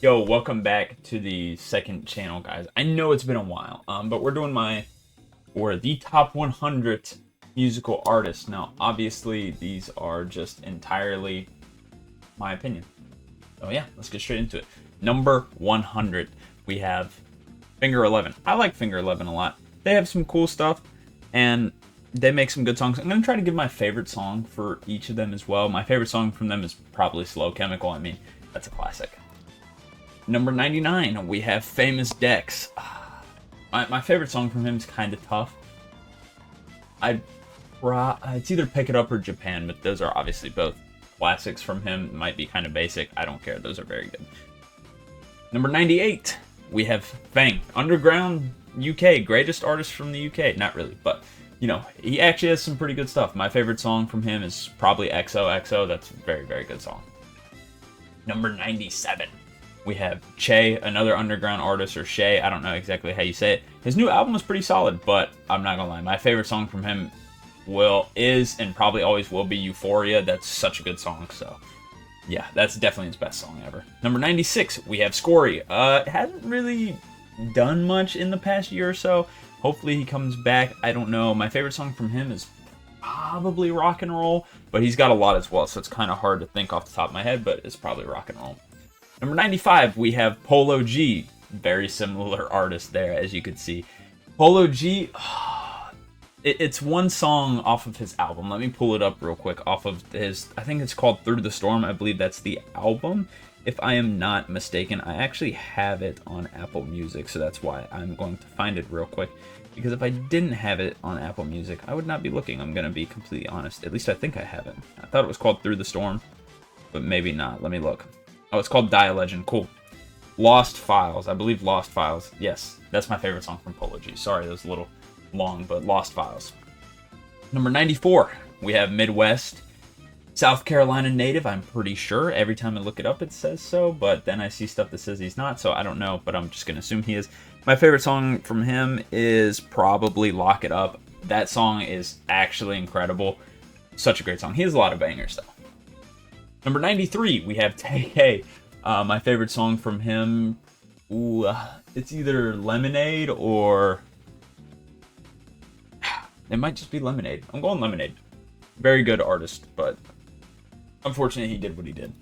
Yo, welcome back to the second channel, guys. I know it's been a while, but we're doing the top 100 musical artists. Now, obviously, these are just entirely my opinion. So yeah, let's get straight into it. Number 100, we have Finger Eleven. I like Finger Eleven a lot. They have some cool stuff, and they make some good songs. I'm gonna try to give my favorite song for each of them as well. My favorite song from them is probably Slow Chemical. I mean, that's a classic. Number 99, we have Famous Dex. My favorite song from him is kind of tough. It's either Pick It Up or Japan, but those are obviously both classics from him. It might be kind of basic. I don't care. Those are very good. Number 98, we have Fang. Underground UK. Greatest artist from the UK. Not really, but, you know, he actually has some pretty good stuff. My favorite song from him is probably XOXO. That's a very, very good song. Number 97. We have Che, another underground artist, or Shay, I don't know exactly how you say it. His new album is pretty solid, but I'm not gonna lie. My favorite song from him is and probably always will be Euphoria. That's such a good song, so yeah, that's definitely his best song ever. Number 96, we have Scory. Hasn't really done much in the past year or so. Hopefully he comes back. I don't know. My favorite song from him is probably Rock and Roll, but he's got a lot as well, so it's kind of hard to think off the top of my head, but it's probably Rock and Roll. Number 95, we have Polo G. Very similar artist there, as you could see. Polo G, it's one song off of his album. Let me pull it up real quick. Off of his, I think it's called Through the Storm. I believe that's the album, if I am not mistaken. I actually have it on Apple Music, so that's why I'm going to find it real quick. Because if I didn't have it on Apple Music, I would not be looking. I'm going to be completely honest. At least I think I have it. I thought it was called Through the Storm, but maybe not. Let me look. Oh, it's called Die Legend. Cool. Lost Files. I believe Lost Files. Yes, that's my favorite song from Polo G. Sorry, that was a little long, but Lost Files. Number 94, we have Midwest. South Carolina native, I'm pretty sure. Every time I look it up, it says so, but then I see stuff that says he's not, so I don't know, but I'm just going to assume he is. My favorite song from him is probably Lock It Up. That song is actually incredible. Such a great song. He has a lot of bangers, though. Number 93, we have Tay. My favorite song from him, it's either Lemonade or... It might just be Lemonade. I'm going Lemonade. Very good artist, but unfortunately he did what he did.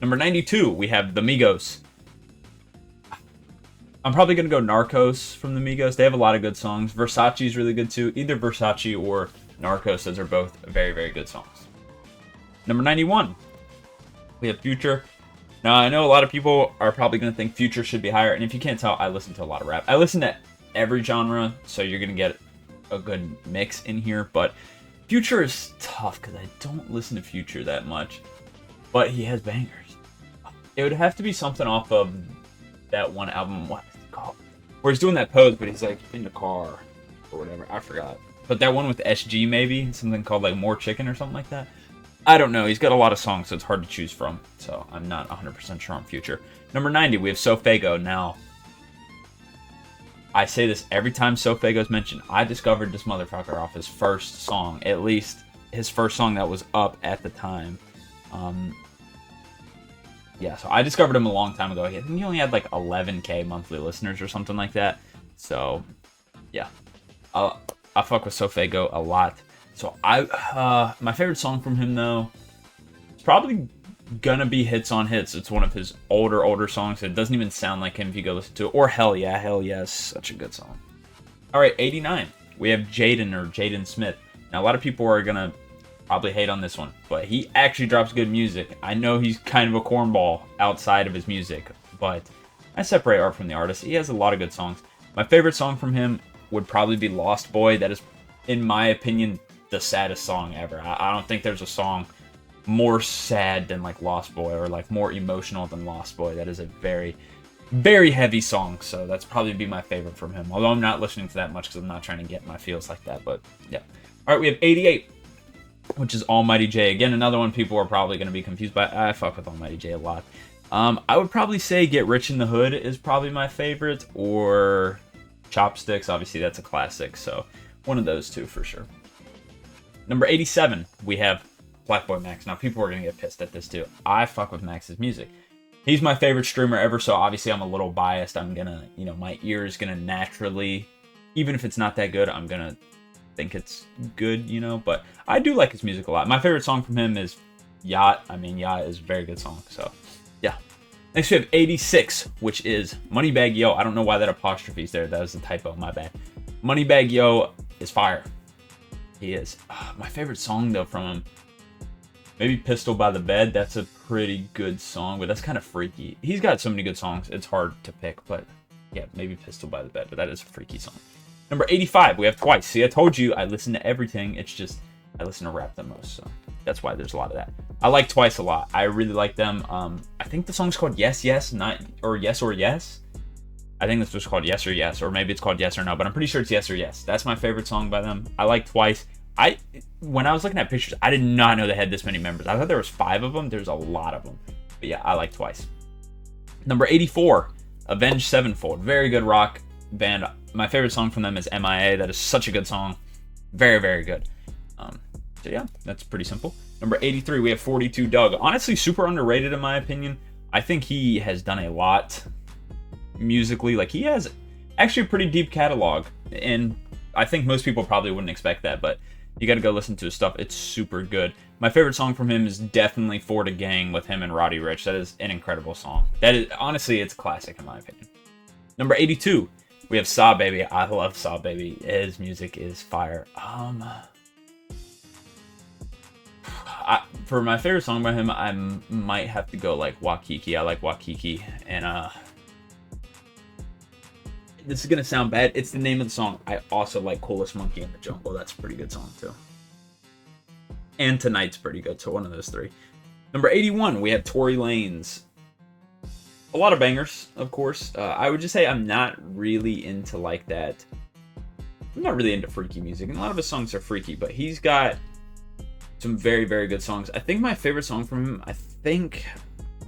Number 92, we have the Migos. I'm probably going to go Narcos from the Migos. They have a lot of good songs. Versace is really good too. Either Versace or Narcos. Those are both very, very good songs. Number 91. We have Future. Now, I know a lot of people are probably going to think Future should be higher, and if you can't tell, I listen to a lot of rap. I listen to every genre, so you're going to get a good mix in here, but Future is tough because I don't listen to Future that much, but he has bangers. It would have to be something off of that one album, what is it called? Where he's doing that pose, but he's like in the car or whatever. I forgot. But that one with SG, maybe? Something called like More Chicken or something like that. I don't know. He's got a lot of songs, so it's hard to choose from. So I'm not 100% sure on Future. Number 90, we have Sofego. Now, I say this every time Sofego's mentioned. I discovered this motherfucker off his first song. At least his first song that was up at the time. Yeah, so I discovered him a long time ago. I think he only had like 11K monthly listeners or something like that. So, yeah. I fuck with Sofego a lot. So my favorite song from him though, it's probably gonna be Hits on Hits. It's one of his older songs. It doesn't even sound like him if you go listen to it. Or Hell Yeah is such a good song. All right, 89. We have Jaden Smith. Now a lot of people are gonna probably hate on this one, but he actually drops good music. I know he's kind of a cornball outside of his music, but I separate art from the artist. He has a lot of good songs. My favorite song from him would probably be Lost Boy. That is, in my opinion, the saddest song ever. I don't think there's a song more sad than like Lost Boy, or like more emotional than Lost Boy. That is a very, very heavy song, so that's probably be my favorite from him. Although I'm not listening to that much because I'm not trying to get my feels like that, but yeah. All right, we have 88, which is Almighty J. Again, another one people are probably going to be confused by. I fuck with Almighty J a lot. I would probably say Get Rich in the Hood is probably my favorite, or Chopsticks. Obviously, that's a classic, so one of those two for sure. Number 87, we have Black Boy Max. Now, people are going to get pissed at this too. I fuck with Max's music. He's my favorite streamer ever, so obviously I'm a little biased. I'm gonna, my ear is gonna naturally, even if it's not that good, I'm gonna think it's good, but I do like his music a lot. My favorite song from him is Yacht. I mean, Yacht is a very good song, so yeah. Next we have 86, which is Moneybagg Yo. I don't know why that apostrophe is there. That was a typo, my bad. Moneybagg Yo is fire. He is. My favorite song, though, from him, maybe Pistol by the Bed. That's a pretty good song, but that's kind of freaky. He's got so many good songs, it's hard to pick, but yeah, maybe Pistol by the Bed, but that is a freaky song. Number 85, we have Twice. See, I told you I listen to everything. It's just I listen to rap the most, so that's why there's a lot of that. I like Twice a lot. I really like them. I think the song's called Yes, Yes, not or Yes or Yes. I think this was called Yes or Yes, or maybe it's called Yes or No, but I'm pretty sure it's Yes or Yes. That's my favorite song by them. I like Twice. When I was looking at pictures, I did not know they had this many members. I thought there was 5 of them. There's a lot of them. But yeah, I like Twice. Number 84, Avenged Sevenfold. Very good rock band. My favorite song from them is MIA. That is such a good song. Very, very good. So yeah, that's pretty simple. Number 83, we have 42 Doug. Honestly, super underrated in my opinion. I think he has done a lot musically. Like, he has actually a pretty deep catalog, and I think most people probably wouldn't expect that, but you got to go listen to his stuff. It's super good. My favorite song from him is definitely For the Gang with him and Roddy Ricch. That is an incredible song. That is, honestly, it's a classic in my opinion. Number 82, we have Saw Baby. I love Saw Baby. His music is fire. For my favorite song by him, I might have to go like Waikiki. I like Waikiki, and this is gonna sound bad. It's the name of the song. I also like Coolest Monkey in the Jungle. That's a pretty good song too. And Tonight's pretty good, so one of those 3. Number 81, we have Tory Lanez. A lot of bangers, of course. I would just say I'm not really into like that. I'm not really into freaky music, and a lot of his songs are freaky, but he's got some very, very good songs. I think my favorite song from him,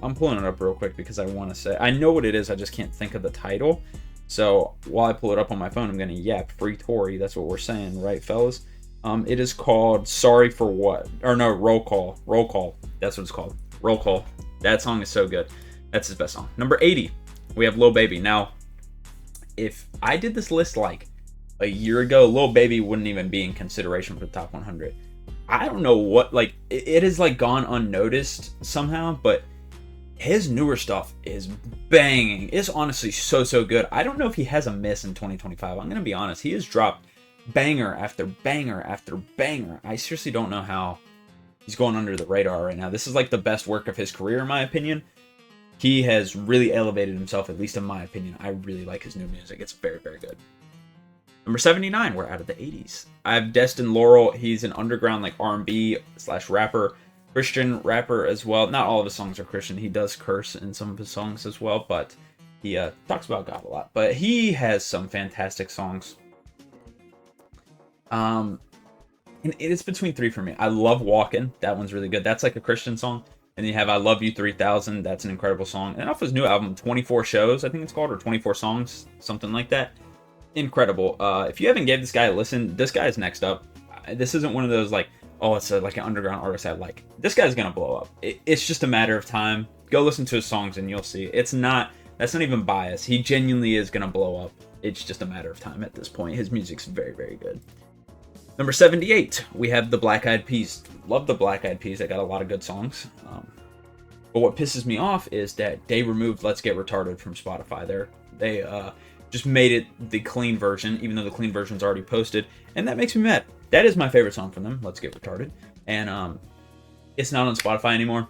I'm pulling it up real quick because I want to say, I know what it is, I just can't think of the title. So while I pull it up on my phone, I'm going to yap Free Tory. That's what we're saying, right, fellas? It is called Sorry for What? Or no, Roll Call. Roll Call. That's what it's called. Roll Call. That song is so good. That's his best song. Number 80, we have Lil Baby. Now, if I did this list like a year ago, Lil Baby wouldn't even be in consideration for the top 100. I don't know what, like, it has like gone unnoticed somehow, but his newer stuff is banging. It's honestly so good. I don't know if he has a miss in 2025. I'm gonna be honest. He has dropped banger after banger after banger. I seriously don't know how he's going under the radar right now. This is like the best work of his career, in my opinion. He has really elevated himself, at least in my opinion. I really like his new music. It's very, very good. Number 79, we're out of the 80s. I have Destin Laurel. He's an underground like R&B / rapper, Christian rapper as well. Not all of his songs are Christian. He does curse in some of his songs as well, but he talks about God a lot. But he has some fantastic songs. And it's between 3 for me. I love Walkin'. That one's really good. That's like a Christian song. And then you have I Love You 3000. That's an incredible song. And off his new album, 24 Shows, I think it's called, or 24 Songs, something like that. Incredible. If you haven't gave this guy a listen, this guy's next up. This isn't one of those like, oh, it's like an underground artist I like. This guy's gonna blow up. It's just a matter of time. Go listen to his songs and you'll see. That's not even bias. He genuinely is gonna blow up. It's just a matter of time at this point. His music's very, very good. Number 78, we have the Black Eyed Peas. Love the Black Eyed Peas. They got a lot of good songs. But what pisses me off is that they removed Let's Get Retarded from Spotify. They just made it the clean version, even though the clean version's already posted, and that makes me mad. That is my favorite song from them, Let's Get Retarded, and it's not on Spotify anymore,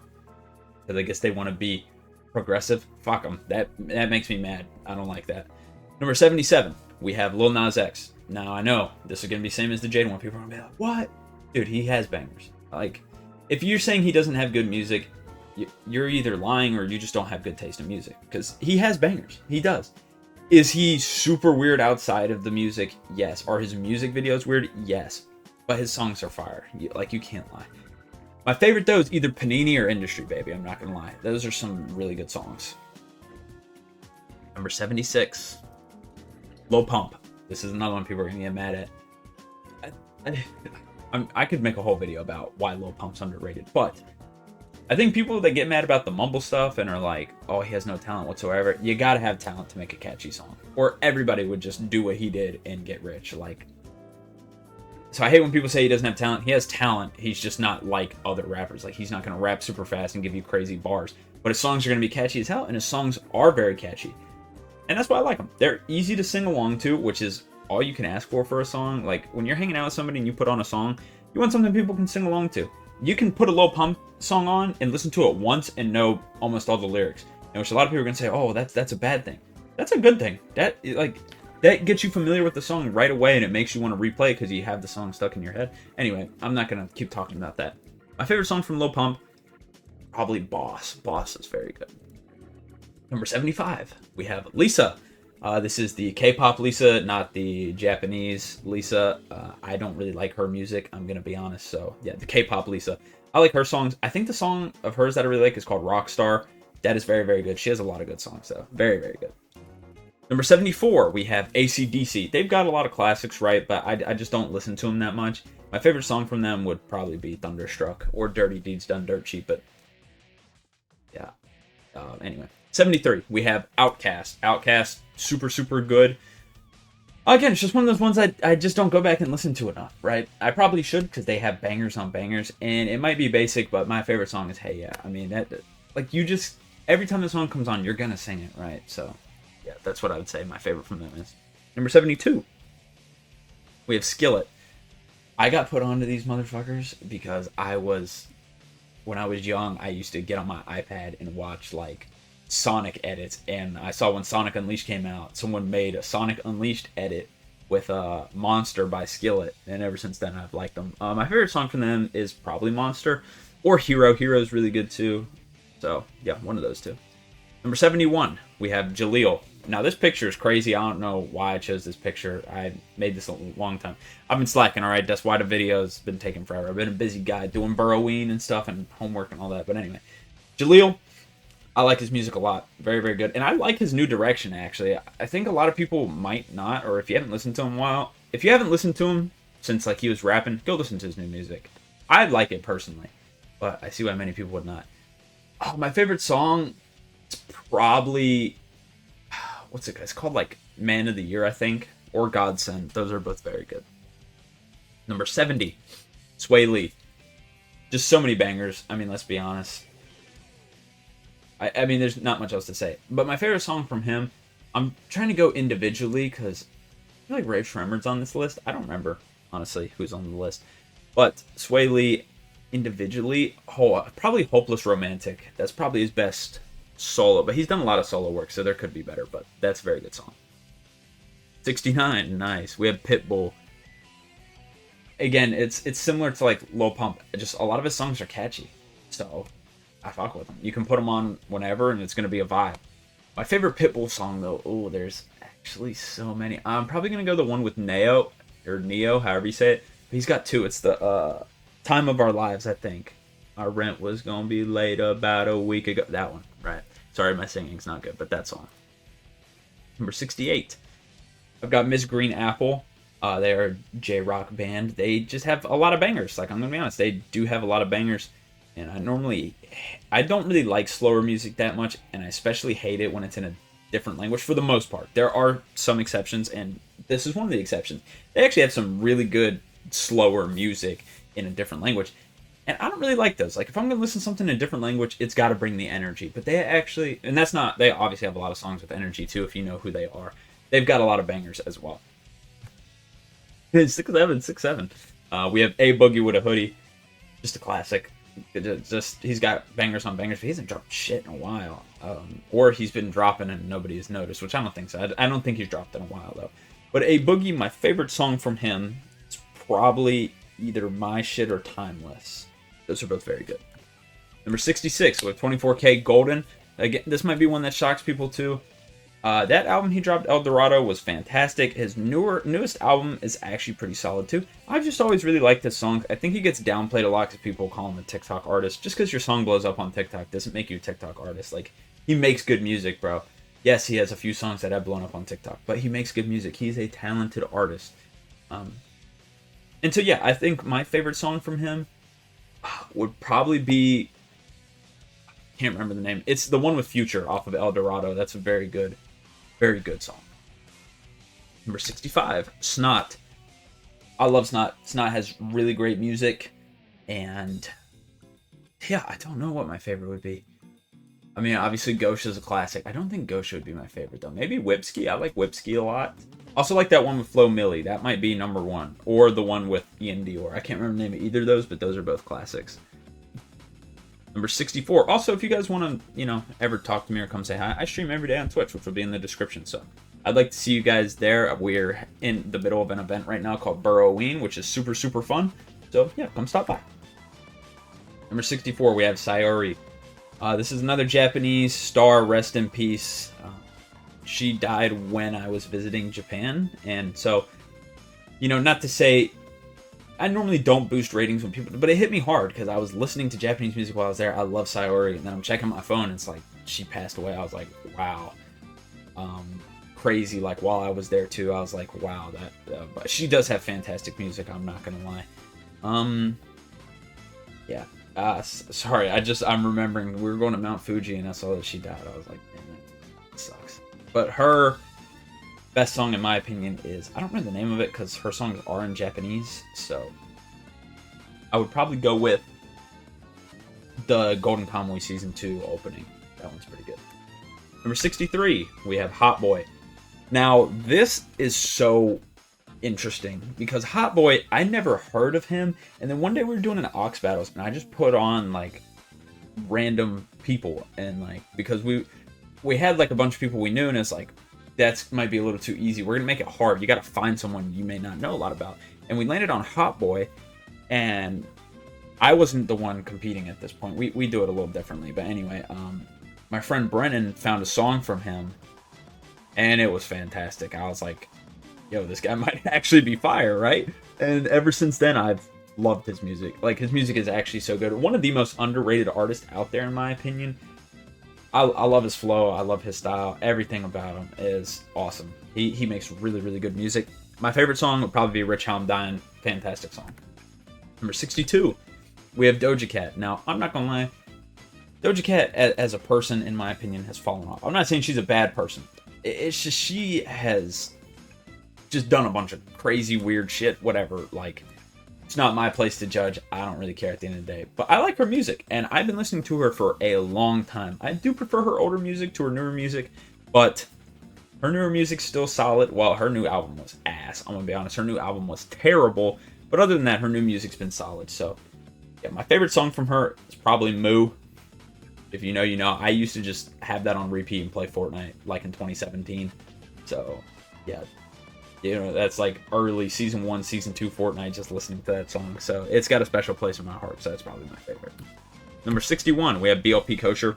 because I guess they want to be progressive. Fuck them. That makes me mad. I don't like that. Number 77, we have Lil Nas X. Now, I know this is going to be the same as the Jade one. People are going to be like, what? Dude, he has bangers. Like, if you're saying he doesn't have good music, you're either lying or you just don't have good taste in music, because he has bangers. He does. Is he super weird outside of the music? Yes. Are his music videos weird? Yes. But his songs are fire. You can't lie. My favorite, though, is either Panini or Industry Baby. I'm not going to lie. Those are some really good songs. Number 76. Lil Pump. This is another one people are going to get mad at. I could make a whole video about why Lil Pump's underrated, but I think people that get mad about the mumble stuff and are like, oh, he has no talent whatsoever, you gotta have talent to make a catchy song. Or everybody would just do what he did and get rich. Like, so I hate when people say he doesn't have talent. He has talent. He's just not like other rappers. Like, he's not gonna rap super fast and give you crazy bars. But his songs are gonna be catchy as hell, and his songs are very catchy. And that's why I like them. They're easy to sing along to, which is all you can ask for a song. Like, when you're hanging out with somebody and you put on a song, you want something people can sing along to. You can put a Lil Pump song on and listen to it once and know almost all the lyrics. And which a lot of people are gonna say, oh, that's a bad thing. That's a good thing. That gets you familiar with the song right away, and it makes you want to replay because you have the song stuck in your head. Anyway, I'm not gonna keep talking about that. My favorite song from Lil Pump, probably Boss. Boss is very good. Number 75, we have Lisa. This is the K-pop Lisa, not the Japanese Lisa. I don't really like her music, I'm going to be honest. So, yeah, the K-pop Lisa. I like her songs. I think the song of hers that I really like is called Rockstar. That is very, very good. She has a lot of good songs, though. Very, very good. Number 74, we have AC/DC. They've got a lot of classics, right? But I just don't listen to them that much. My favorite song from them would probably be Thunderstruck or Dirty Deeds Done Dirt Cheap, but yeah. Anyway. 73, we have Outkast. Outkast, super, super good. Again, it's just one of those ones I just don't go back and listen to enough, right? I probably should, because they have bangers on bangers, and it might be basic, but my favorite song is Hey Yeah. I mean, that, like, you just, every time the song comes on, you're gonna sing it, right? So, yeah, that's what I would say my favorite from them is. Number 72, we have Skillet. I got put onto these motherfuckers because when I was young, I used to get on my iPad and watch, like, Sonic edits, and I saw when Sonic Unleashed came out, someone made a Sonic Unleashed edit with a Monster by Skillet, and ever since then I've liked them. My favorite song from them is probably Monster, or Hero. Hero is really good too. So yeah, one of those two. Number 71, we have Jaleel. Now this picture is crazy. I don't know why I chose this picture. I made this a long time. I've been slacking, alright? That's why the video's been taking forever. I've been a busy guy doing Burroween and stuff and homework and all that. But anyway, Jaleel, I like his music a lot. Very, very good. And I like his new direction, actually. I think a lot of people might not, or if you haven't listened to him if you haven't listened to him since, like, he was rapping, go listen to his new music. I like it personally, but I see why many people would not. Oh, my favorite song is probably, what's it? It's called, like, Man of the Year, I think, or Godsend. Those are both very good. Number 70, Sway Lee. Just so many bangers. I mean, let's be honest. I mean, there's not much else to say. But my favorite song from him, I'm trying to go individually because I feel like Rafe Shremmerd's on this list. I don't remember, honestly, who's on the list. But Sway Lee, individually, probably Hopeless Romantic. That's probably his best solo. But he's done a lot of solo work, so there could be better. But that's a very good song. 69, nice. We have Pitbull. Again, it's similar to, like, Lil Pump. Just a lot of his songs are catchy. So I fuck with them. You can put them on whenever, and it's going to be a vibe. My favorite Pitbull song, though, oh, there's actually so many. I'm probably going to go the one with Neo, or Neo, however you say it. He's got two. It's the Time of Our Lives, I think. Our rent was going to be late about a week ago. That one, right. Sorry, my singing's not good, but that song. Number 68. I've got Miss Green Apple. They are a J-Rock band. They just have a lot of bangers. Like, I'm going to be honest. They do have a lot of bangers. And I don't really like slower music that much, and I especially hate it when it's in a different language for the most part. There are some exceptions, and this is one of the exceptions. They actually have some really good slower music in a different language, and I don't really like those. Like, if I'm going to listen to something in a different language, it's got to bring the energy. But they actually, and that's not, they obviously have a lot of songs with energy too, if you know who they are. They've got a lot of bangers as well. 6'7". We have A Boogie with a Hoodie, just a classic. He's got bangers on bangers, but he hasn't dropped shit in a while. Or he's been dropping and nobody has noticed, which I don't think so. I don't think he's dropped in a while, though. But A Boogie, my favorite song from him, is probably either My Shit or Timeless. Those are both very good. Number 66, with 24K Golden. Again, this might be one that shocks people, too. That album he dropped, El Dorado, was fantastic. His newest album is actually pretty solid too. I've just always really liked this song. I think he gets downplayed a lot because people call him a TikTok artist. Just because your song blows up on TikTok doesn't make you a TikTok artist. Like, he makes good music, bro. Yes, he has a few songs that have blown up on TikTok, but he makes good music. He's a talented artist. And so yeah, I think my favorite song from him would probably be can't remember the name. It's the one with Future off of El Dorado. That's a very good song. Number 65, Snot. I love Snot. Snot has really great music, and yeah, I don't know what my favorite would be. I mean, obviously Gosha is a classic. I don't think Gosha would be my favorite though. Maybe Whipski. I like Whipski a lot. Also like that one with Flo Milli. That might be number 1, or the one with Ian Dior. I can't remember the name of either of those, but those are both classics. Number 64. Also, if you guys want to, ever talk to me or come say hi, I stream every day on Twitch, which will be in the description. So I'd like to see you guys there. We're in the middle of an event right now called Burroween, which is super, super fun. So yeah, come stop by. Number 64, we have Sayori. This is another Japanese star, rest in peace. She died when I was visiting Japan, and so, not to say, I normally don't boost ratings when people, but it hit me hard because I was listening to Japanese music while I was there. I love Sayori, and then I'm checking my phone, and it's like, she passed away. I was like, wow. Crazy, like, while I was there, too, I was like, wow, but she does have fantastic music, I'm not gonna lie. Yeah. Sorry, I'm remembering we were going to Mount Fuji and I saw that she died. I was like, damn, that sucks. But her best song, in my opinion, is, I don't remember the name of it because her songs are in Japanese, so I would probably go with the Golden Kamuy Season 2 opening. That one's pretty good. Number 63, we have Hot Boy. Now, this is so interesting because Hot Boy, I never heard of him, and then one day we were doing an aux battles and I just put on like random people, and like, because we had like a bunch of people we knew, and it's like, that's might be a little too easy, we're gonna make it hard, you gotta find someone you may not know a lot about, and we landed on Hot Boy, and I wasn't the one competing at this point. We do it a little differently, but anyway, my friend Brennan found a song from him and it was fantastic. I was like, yo, this guy might actually be fire, right? And ever since then, I've loved his music. Like, his music is actually so good. One of the most underrated artists out there, in my opinion. I love his flow. I love his style. Everything about him is awesome. He makes really, really good music. My favorite song would probably be Rich How I'm Dying. Fantastic song. Number 62, we have Doja Cat. Now, I'm not going to lie. Doja Cat, as a person, in my opinion, has fallen off. I'm not saying she's a bad person. It's just she has just done a bunch of crazy, weird shit, whatever. Like, it's not my place to judge. I don't really care at the end of the day. But I like her music, and I've been listening to her for a long time. I do prefer her older music to her newer music, but her newer music's still solid. Well, her new album was ass. I'm gonna be honest. Her new album was terrible. But other than that, her new music's been solid. So, yeah, my favorite song from her is probably Moo. If you know, you know. I used to just have that on repeat and play Fortnite, like in 2017. So, yeah. You know, that's like early Season 1, Season 2 Fortnite, just listening to that song. So, it's got a special place in my heart, so that's probably my favorite. Number 61, we have BLP Kosher.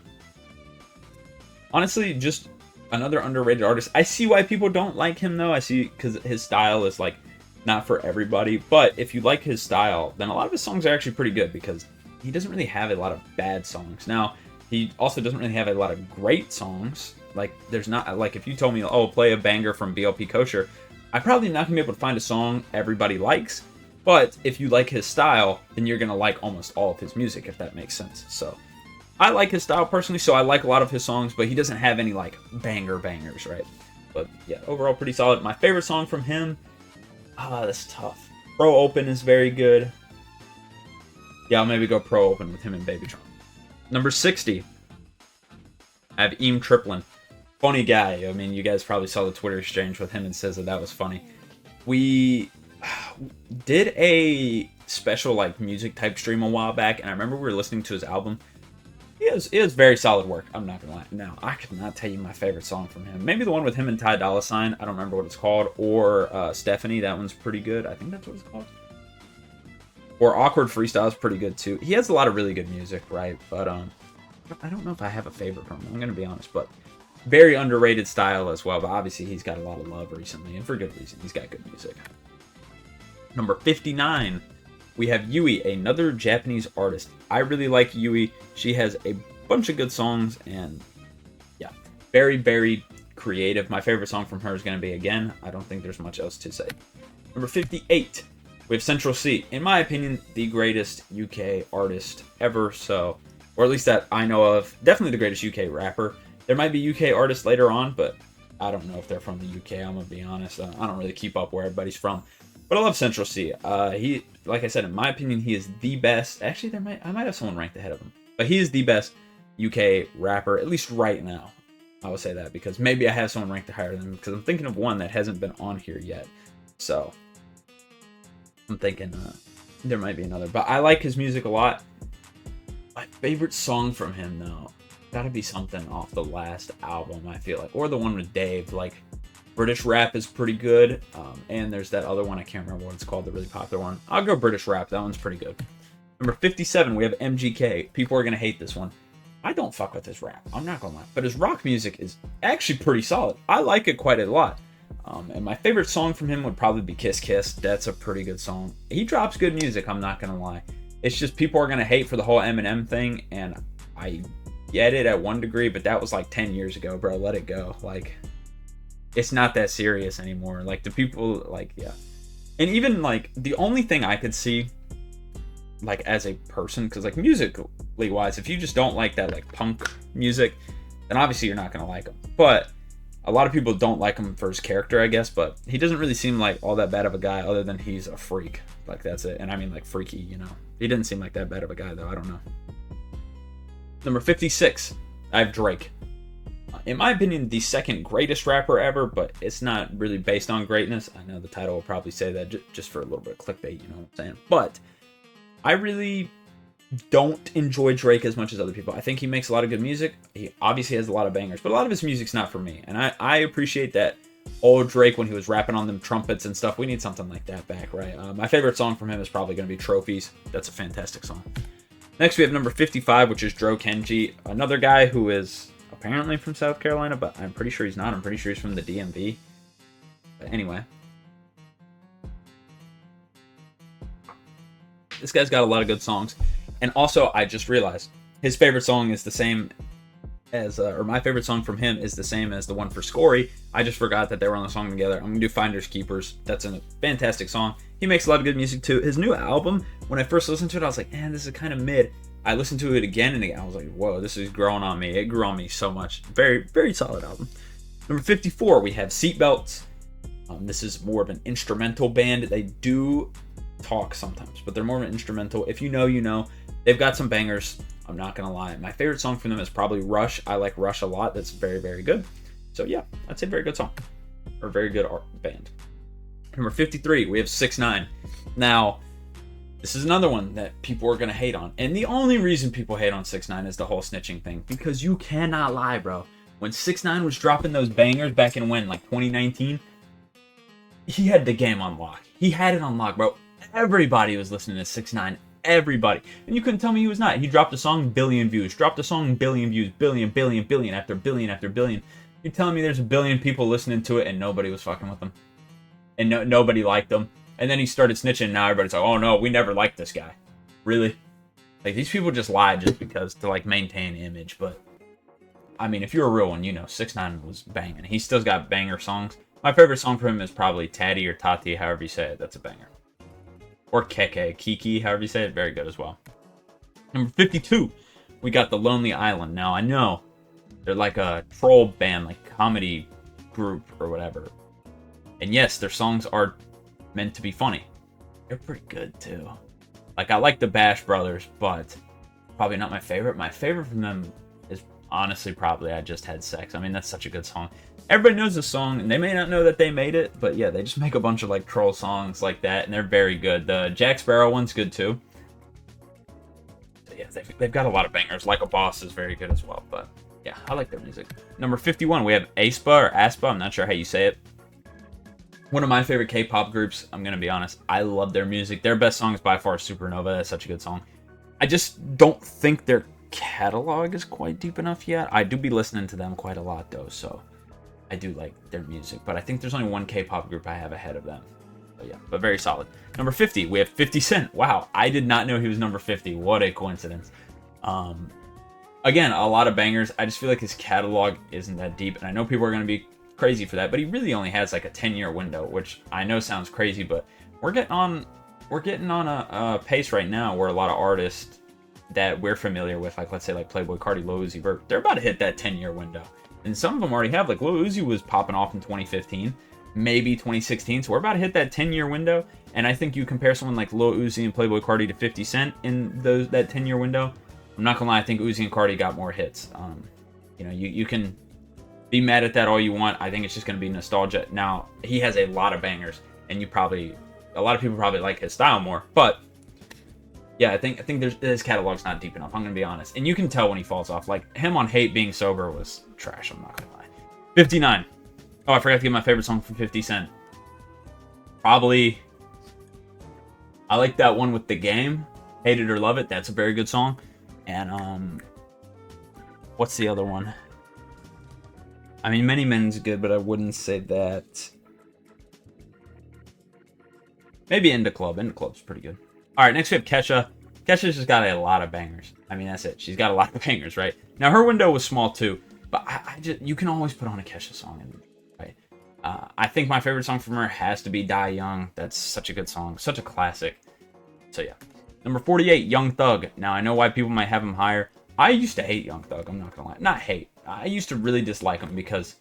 Honestly, just another underrated artist. I see why people don't like him, though. I see, because his style is, like, not for everybody. But if you like his style, then a lot of his songs are actually pretty good, because he doesn't really have a lot of bad songs. Now, he also doesn't really have a lot of great songs. Like, there's not, like, if you told me, oh, play a banger from BLP Kosher, I'm probably not going to be able to find a song everybody likes. But if you like his style, then you're going to like almost all of his music, if that makes sense. So, I like his style personally, so I like a lot of his songs, but he doesn't have any, like, bangers, right? But, yeah, overall pretty solid. My favorite song from him, that's tough. Pro Open is very good. Yeah, I'll maybe go Pro Open with him and Babytron. Number 60, I have Eam Triplin. Funny guy. I mean, you guys probably saw the Twitter exchange with him and says that was funny. We did a special, like, music type stream a while back, and I remember we were listening to his album. It was very solid work. I'm not gonna lie. Now, I could not tell you my favorite song from him. Maybe the one with him and Ty Dolla $ign. I don't remember what it's called. Or Stephanie. That one's pretty good. I think that's what it's called. Or Awkward Freestyle is pretty good too. He has a lot of really good music, right? But I don't know if I have a favorite from him. I'm gonna be honest, but very underrated style as well. But obviously, he's got a lot of love recently, and for good reason. He's got good music. Number 59, we have Yui, another Japanese artist. I really like Yui. She has a bunch of good songs, and yeah, very, very creative. My favorite song from her is gonna be Again. I don't think there's much else to say. Number 58. We have Central C. In my opinion, the greatest UK artist ever. So, or at least that I know of. Definitely the greatest UK rapper. There might be UK artists later on, but I don't know if they're from the UK. I'm gonna be honest. I don't really keep up where everybody's from. But I love Central C. He, like I said, in my opinion, he is the best. Actually, I might have someone ranked ahead of him, but he is the best UK rapper, at least right now. I would say that because maybe I have someone ranked higher than him because I'm thinking of one that hasn't been on here yet. So I'm thinking there might be another, but I like his music a lot. My favorite song from him, though, gotta be something off the last album, I feel like, or the one with Dave. Like, British Rap is pretty good, and there's that other one, I can't remember what it's called, the really popular one. I'll go British Rap, that one's pretty good. Number 57, we have MGK. People are gonna hate this one. I don't fuck with his rap, I'm not gonna lie, but his rock music is actually pretty solid. I like it quite a lot. And my favorite song from him would probably be Kiss Kiss. That's a pretty good song. He drops good music, I'm not gonna lie. It's just people are gonna hate for the whole Eminem thing, and I get it at one degree, but that was like 10 years ago, bro. Let it go. Like, it's not that serious anymore. Like, the people, like, yeah. And even, like, the only thing I could see, like, as a person, because, like, musically wise, if you just don't like that, like, punk music, then obviously you're not gonna like him. But a lot of people don't like him for his character, I guess, but he doesn't really seem like all that bad of a guy other than he's a freak. Like, that's it. And I mean, like, freaky, you know. He didn't seem like that bad of a guy, though. I don't know. Number 56, I have Drake. In my opinion, the second greatest rapper ever, but it's not really based on greatness. I know the title will probably say that just for a little bit of clickbait, you know what I'm saying? But I really don't enjoy Drake as much as other people. I think he makes a lot of good music. He obviously has a lot of bangers, but a lot of his music's not for me. And I appreciate that old Drake when he was rapping on them trumpets and stuff. We need something like that back, right? My favorite song from him is probably going to be Trophies. That's a fantastic song. Next, we have number 55, which is Dro Kenji, another guy who is apparently from South Carolina, but I'm pretty sure he's not. I'm pretty sure he's from the DMV. But anyway. This guy's got a lot of good songs. And also, I just realized, his favorite song is the same as, or my favorite song from him is the same as the one for Scory. I just forgot that they were on the song together. I'm going to do Finders Keepers. That's a fantastic song. He makes a lot of good music too. His new album, when I first listened to it, I was like, man, this is kind of mid. I listened to it again and again. I was like, whoa, this is growing on me. It grew on me so much. Very, very solid album. Number 54, we have Seatbelts. This is more of an instrumental band. They do talk sometimes, but they're more of an instrumental. If you know, you know. They've got some bangers. I'm not going to lie. My favorite song from them is probably Rush. I like Rush a lot. That's very, very good. So yeah, I'd say very good song. Or very good band. Number 53, we have 6ix9ine. Now, this is another one that people are going to hate on. And the only reason people hate on 6ix9ine is the whole snitching thing. Because you cannot lie, bro. When 6ix9ine was dropping those bangers back in when? Like 2019? He had the game on lock. He had it on lock, bro. Everybody was listening to 6ix9ine. Everybody. And you couldn't tell me he was not. He dropped a song, billion views. Dropped a song, billion views. Billion after billion after billion. You're telling me there's a billion people listening to it and nobody was fucking with him? And nobody liked him? And then he started snitching and now everybody's like, oh no, we never liked this guy. Really? Like, these people just lie just because to, like, maintain image. But, I mean, if you're a real one, you know 6ix9ine was banging. He still's got banger songs. My favorite song from him is probably Tatty or Tati, however you say it. That's a banger. Or Kiki, however you say it. Very good as well. Number 52, we got The Lonely Island. Now, I know they're like a troll band, like comedy group or whatever. And yes, their songs are meant to be funny. They're pretty good, too. Like, I like the Bash Brothers, but probably not my favorite. My favorite from them is honestly probably I Just Had Sex. I mean, that's such a good song. Everybody knows the song, and they may not know that they made it, but yeah, they just make a bunch of, like, troll songs like that, and they're very good. The Jack Sparrow one's good, too. So yeah, they've got a lot of bangers. Like a Boss is very good as well, but yeah, I like their music. Number 51, we have aespa or aespa. I'm not sure how you say it. One of my favorite K-pop groups, I'm going to be honest. I love their music. Their best song is by far Supernova. That's such a good song. I just don't think their catalog is quite deep enough yet. I do be listening to them quite a lot, though, so I do like their music. But I think there's only one K-pop group I have ahead of them. So yeah, but very solid. Number 50, we have 50 Cent. Wow, I did not know he was number 50. What a coincidence. Again, a lot of bangers. I just feel like his catalog isn't that deep, and I know people are going to be crazy for that, but he really only has like a 10-year window, which I know sounds crazy, but we're getting on a pace right now where a lot of artists that we're familiar with, like let's say like Playboi Carti, Lil Uzi Vert, they're about to hit that 10-year window. And some of them already have. Like Lil Uzi was popping off in 2015, maybe 2016. So we're about to hit that 10-year window. And I think you compare someone like Lil Uzi and Playboi Carti to 50 Cent in that 10-year window. I'm not gonna lie, I think Uzi and Carti got more hits. You know, you can be mad at that all you want. I think it's just gonna be nostalgia. Now he has a lot of bangers, and a lot of people probably like his style more. But yeah, I think his catalog's not deep enough. I'm gonna be honest, and you can tell when he falls off. Like him on Hate being sober was trash. I'm not gonna lie. 59. Oh, I forgot to get my favorite song from 50 Cent. Probably, I like that one with The Game, Hate It or Love It. That's a very good song. And what's the other one? I mean, Many Men's good, but I wouldn't say that. Maybe Into Club. Into Club's pretty good. All right, next we have Kesha. Kesha's just got a lot of bangers. I mean, that's it. She's got a lot of bangers, right? Now, her window was small, too. But you can always put on a Kesha song. Right? I think my favorite song from her has to be Die Young. That's such a good song. Such a classic. So, yeah. Number 48, Young Thug. Now, I know why people might have him higher. I used to hate Young Thug. I'm not going to lie. Not hate. I used to really dislike him because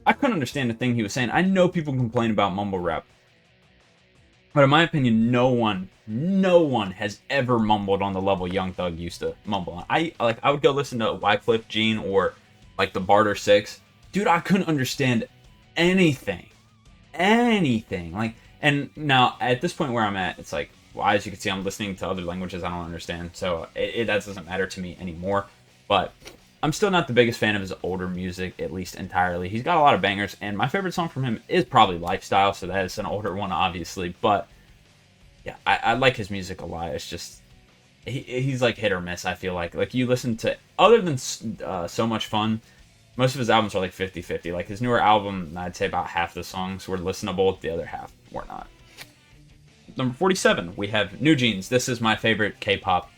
I couldn't understand the thing he was saying. I know people complain about mumble rap. But in my opinion, no one has ever mumbled on the level Young Thug used to mumble on. I would go listen to Wyclef Jean or like the Barter 6. Dude, I couldn't understand anything. Like, and now at this point where I'm at, it's like, well, as you can see, I'm listening to other languages I don't understand. So that doesn't matter to me anymore. But I'm still not the biggest fan of his older music, at least entirely. He's got a lot of bangers, and my favorite song from him is probably Lifestyle, so that is an older one, obviously. But, yeah, I like his music a lot. It's just, he's like hit or miss, I feel like. Like, you listen to, other than So Much Fun, most of his albums are like 50-50. Like, his newer album, I'd say about half the songs were listenable, the other half were not. Number 47, we have NewJeans. This is my favorite K-pop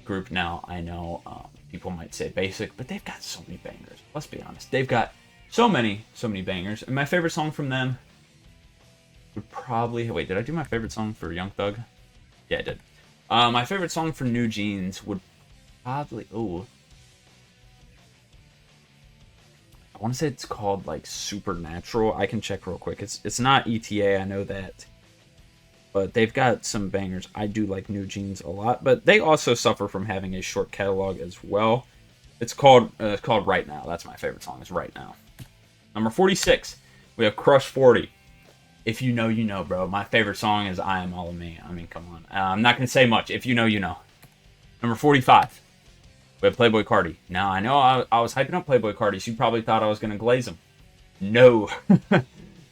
group now, I know. People might say basic, but they've got so many bangers. Let's be honest. They've got so many bangers. And my favorite song from them would probably... Wait, did I do my favorite song for Young Thug? Yeah, I did. My favorite song for NewJeans would probably... Ooh. I want to say it's called, like, Supernatural. I can check real quick. It's not ETA, I know that. But they've got some bangers. I do like NewJeans a lot, but they also suffer from having a short catalog as well. It's called Right Now. That's my favorite song, is Right Now. Number 46, we have Crush 40. If you know, you know, bro. My favorite song is I Am All of Me. I mean, come on. I'm not going to say much. If you know, you know. Number 45, we have Playboi Carti. Now, I know I was hyping up Playboi Carti, so you probably thought I was going to glaze him. No.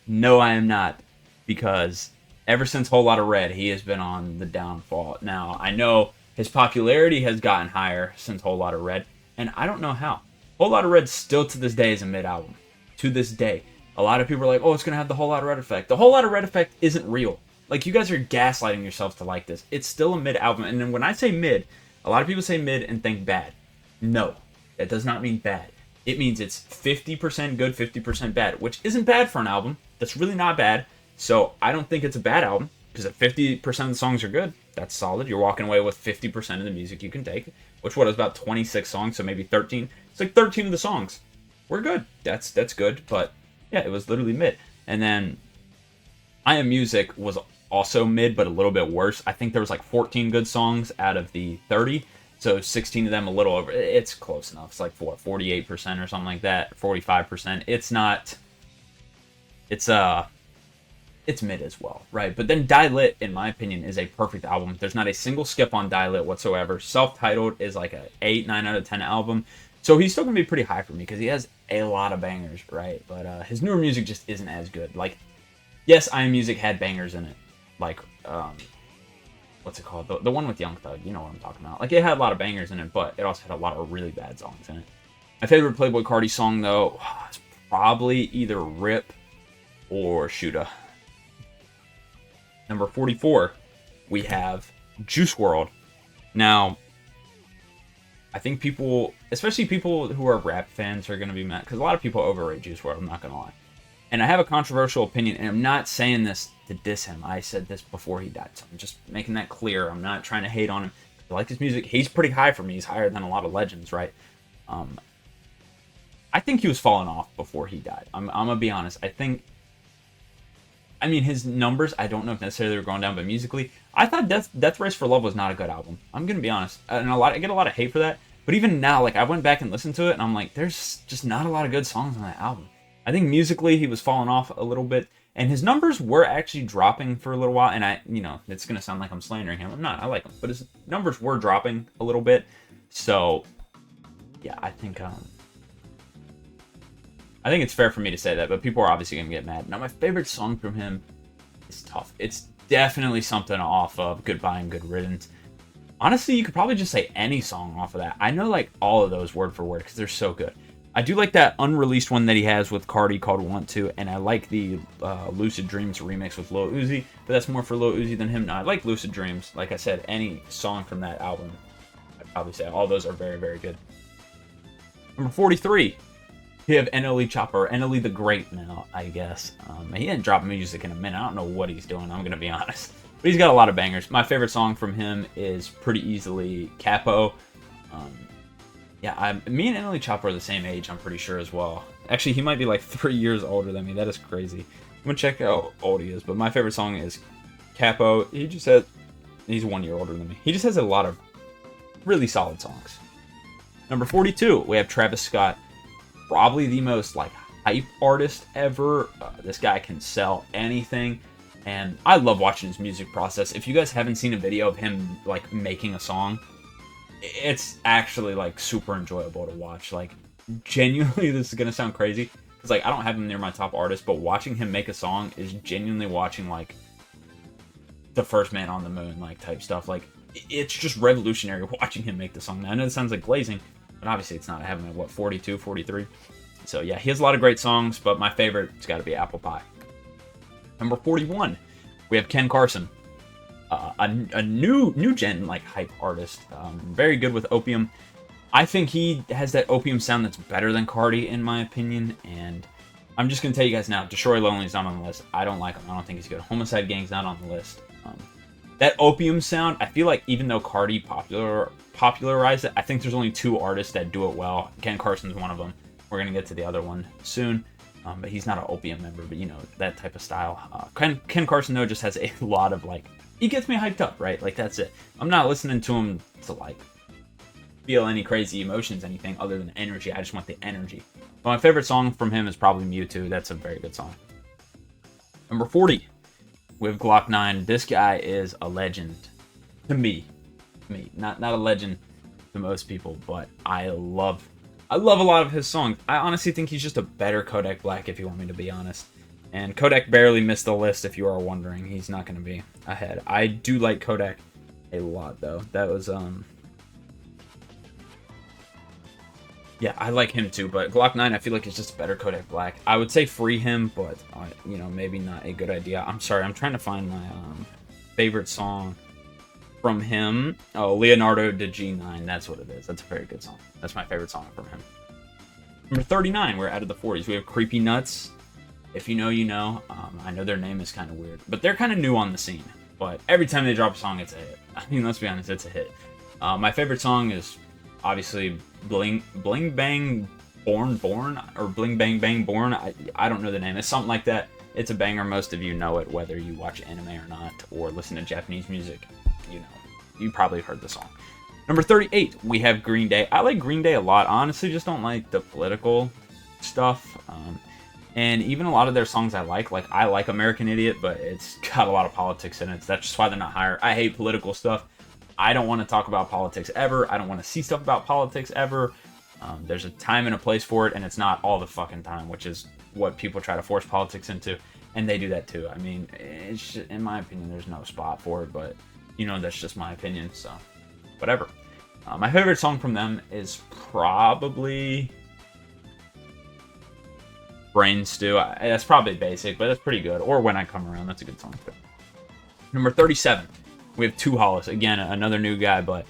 No, I am not. Because ever since Whole Lotta Red, he has been on the downfall. Now, I know his popularity has gotten higher since Whole Lotta Red, and I don't know how. Whole Lotta Red still to this day is a mid-album. To this day. A lot of people are like, oh, it's going to have the Whole Lotta Red effect. The Whole Lotta Red effect isn't real. Like, you guys are gaslighting yourselves to like this. It's still a mid-album, and then when I say mid, a lot of people say mid and think bad. No, that does not mean bad. It means it's 50% good, 50% bad, which isn't bad for an album. That's really not bad. So I don't think it's a bad album, because if 50% of the songs are good, that's solid. You're walking away with 50% of the music you can take, which is about 26 songs, so maybe 13. It's like 13 of the songs were good. That's good, but yeah, it was literally mid. And then I Am Music was also mid, but a little bit worse. I think there was like 14 good songs out of the 30, so 16 of them a little over. It's close enough. It's like 48% or something like that, 45%. It's not. It's mid as well, right? But then Die Lit, in my opinion, is a perfect album. There's not a single skip on Die Lit whatsoever. Self-Titled is like a 8, 9 out of 10 album. So he's still going to be pretty high for me because he has a lot of bangers, right? But his newer music just isn't as good. Like, yes, I Am Music had bangers in it. Like, what's it called? The one with Young Thug. You know what I'm talking about. Like, it had a lot of bangers in it, but it also had a lot of really bad songs in it. My favorite Playboi Carti song, though, is probably either Rip or Shoota. Number 44, we have Juice WRLD. Now, I think people, especially people who are rap fans, are going to be mad, because a lot of people overrate Juice WRLD, I'm not going to lie. And I have a controversial opinion, and I'm not saying this to diss him. I said this before he died, so I'm just making that clear. I'm not trying to hate on him. I like his music. He's pretty high for me. He's higher than a lot of legends, right? Um, I think he was falling off before he died. I'm gonna be honest. I mean, his numbers, I don't know if necessarily they were going down, but musically, I thought Death Race for Love was not a good album. I'm gonna be honest, and I get a lot of hate for that. But even now, like I went back and listened to it, and I'm like, there's just not a lot of good songs on that album. I think musically he was falling off a little bit, and his numbers were actually dropping for a little while. And it's gonna sound like I'm slandering him. I'm not. I like him, but his numbers were dropping a little bit. So, yeah, I think it's fair for me to say that, but people are obviously going to get mad. Now, my favorite song from him is tough. It's definitely something off of Goodbye and Good Riddance. Honestly, you could probably just say any song off of that. I know, like, all of those word for word because they're so good. I do like that unreleased one that he has with Cardi called Want To, and I like the Lucid Dreams remix with Lil Uzi, but that's more for Lil Uzi than him. No, I like Lucid Dreams. Like I said, any song from that album, I'd probably say all those are very, very good. Number 43. You have NLE Choppa, NLE the Great now, I guess. He didn't drop music in a minute. I don't know what he's doing, I'm going to be honest. But he's got a lot of bangers. My favorite song from him is pretty easily Capo. Me and NLE Choppa are the same age, I'm pretty sure, as well. Actually, he might be like 3 years older than me. That is crazy. I'm going to check how old he is. But my favorite song is Capo. He's 1 year older than me. He just has a lot of really solid songs. Number 42, we have Travis Scott. Probably the most like hype artist ever. This guy can sell anything, and I love watching his music process. If you guys haven't seen a video of him like making a song, it's actually like super enjoyable to watch. Like genuinely, this is gonna sound crazy because like I don't have him near my top artists, but watching him make a song is genuinely watching like the first man on the moon like type stuff. Like it's just revolutionary watching him make the song. Now, I know it sounds like glazing, but obviously it's not. I have him at, 42, 43? So yeah, he has a lot of great songs, but my favorite has got to be Apple Pie. Number 41, we have Ken Carson. A new gen like hype artist. Very good with Opium. I think he has that Opium sound that's better than Cardi, in my opinion, and I'm just going to tell you guys now, Destroy Lonely's not on the list. I don't like him. I don't think he's good. Homicide Gang's not on the list. That Opium sound, I feel like even though Cardi popularized it, I think there's only 2 artists that do it well. Ken Carson's one of them. We're going to get to the other one soon. But he's not an Opium member, but that type of style. Ken Carson, though, just has a lot of, like, he gets me hyped up, right? Like, that's it. I'm not listening to him to, like, feel any crazy emotions, anything other than energy. I just want the energy. But my favorite song from him is probably Mewtwo. That's a very good song. Number 40. We have Glock 9. This guy is a legend to me. Not a legend to most people, but I love a lot of his songs. I honestly think he's just a better Kodak Black, if you want me to be honest. And Kodak barely missed the list, if you are wondering. He's not going to be ahead. I do like Kodak a lot, though. That was, yeah, I like him too, but Glock 9 I feel like is just a better Kodak Black. I would say free him, but, maybe not a good idea. I'm sorry, I'm trying to find my favorite song from him. Oh, Leonardo da G9, that's what it is. That's a very good song. That's my favorite song from him. Number 39, we're out of the 40s. We have Creepy Nuts. If you know, you know. I know their name is kind of weird, but they're kind of new on the scene. But every time they drop a song, it's a hit. I mean, let's be honest, it's a hit. My favorite song is obviously Bling Bang Born, or Bling Bang Bang Born. I don't know the name. It's something like that. It's a banger. Most of you know it, whether you watch anime or not, or listen to Japanese music. You probably heard the song. Number 38, we have Green Day. I like Green Day a lot. Honestly, just don't like the political stuff. And even a lot of their songs I like American Idiot, but it's got a lot of politics in it. So that's just why they're not higher. I hate political stuff. I don't want to talk about politics ever. I don't want to see stuff about politics ever. There's a time and a place for it, and it's not all the fucking time, which is what people try to force politics into. And they do that too. I mean, it's just, in my opinion, there's no spot for it, but that's just my opinion, so whatever. My favorite song from them is probably Brain Stew. That's probably basic, but that's pretty good. Or When I Come Around, that's a good song too. Number 37, we have Tu Hollis. Again, another new guy, but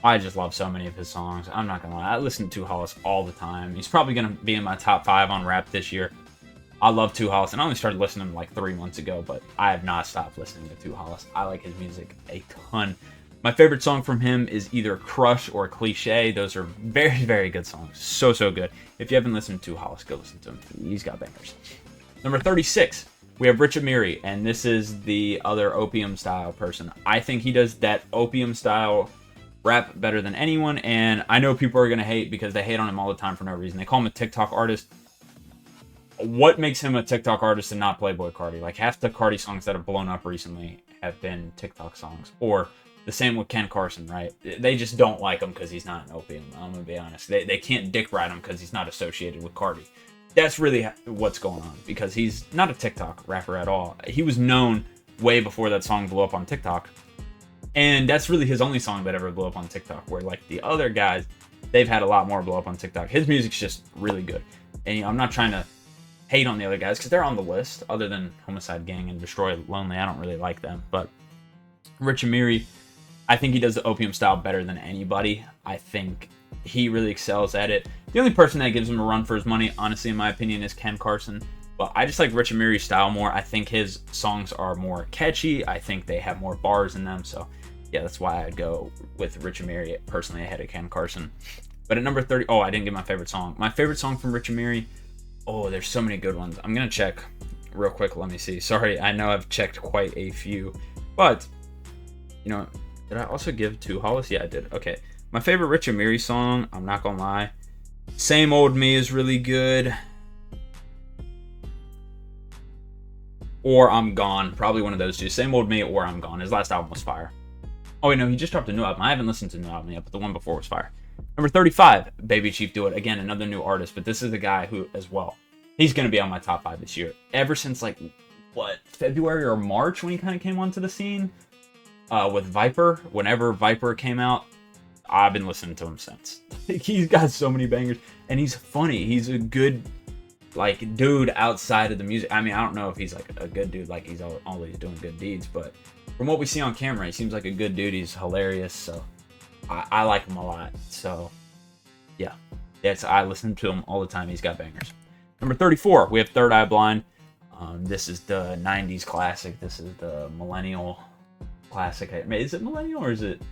I just love so many of his songs. I'm not gonna lie, I listen to Tu Hollis all the time. He's probably gonna be in my top 5 on rap this year. I love Tu Hollis, and I only started listening to him like 3 months ago, but I have not stopped listening to Tu Hollis. I like his music a ton. My favorite song from him is either Crush or Cliche. Those are very, very good songs. So, so good. If you haven't listened to Hollis, go listen to him. He's got bangers. Number 36, we have Rich Amiri, and this is the other Opium style person. I think he does that Opium style rap better than anyone, and I know people are going to hate because they hate on him all the time for no reason. They call him a TikTok artist. What makes him a TikTok artist and not Playboi Carti? Like, half the Carti songs that have blown up recently have been TikTok songs. Or the same with Ken Carson, right? They just don't like him because he's not an Opium. I'm going to be honest. They can't dick ride him because he's not associated with Carti. That's really what's going on, because he's not a TikTok rapper at all. He was known way before that song blew up on TikTok. And that's really his only song that ever blew up on TikTok, where like the other guys, they've had a lot more blow up on TikTok. His music's just really good. And I'm not trying to hate on the other guys because they're on the list, other than Homicide Gang and Destroy Lonely. I don't really like them. But Rich Amiri, I think he does the Opium style better than anybody. I think he really excels at it. The only person that gives him a run for his money, honestly, in my opinion, is Ken Carson. But I just like Rich Amiri's style more. I think his songs are more catchy. I think they have more bars in them. So, yeah, that's why I'd go with Rich Amiri personally ahead of Ken Carson. But at number 30, I didn't get my favorite song. My favorite song from Rich Amiri, there's so many good ones. I'm going to check real quick. Let me see. Sorry, I know I've checked quite a few. But, did I also give to Hollis? Yeah, I did. Okay. My favorite Rich Amiri song, I'm not going to lie, Same Old Me is really good. Or I'm Gone. Probably one of those two. Same Old Me or I'm Gone. His last album was fire. Oh, wait, no, he just dropped a new album. I haven't listened to the new album yet, but the one before was fire. Number 35, Baby Chief Do It. Again, another new artist, but this is the guy who, as well, he's going to be on my top 5 this year. Ever since, February or March when he kind of came onto the scene with Viper. Whenever Viper came out, I've been listening to him since. He's got so many bangers, and he's funny. He's a good, dude outside of the music. I mean, I don't know if he's, a good dude, he's always doing good deeds, but from what we see on camera, he seems like a good dude. He's hilarious, so I like him a lot. So, yeah. I listen to him all the time. He's got bangers. Number 34, we have Third Eye Blind. This is the 90s classic. This is the millennial classic. Is it millennial or is it,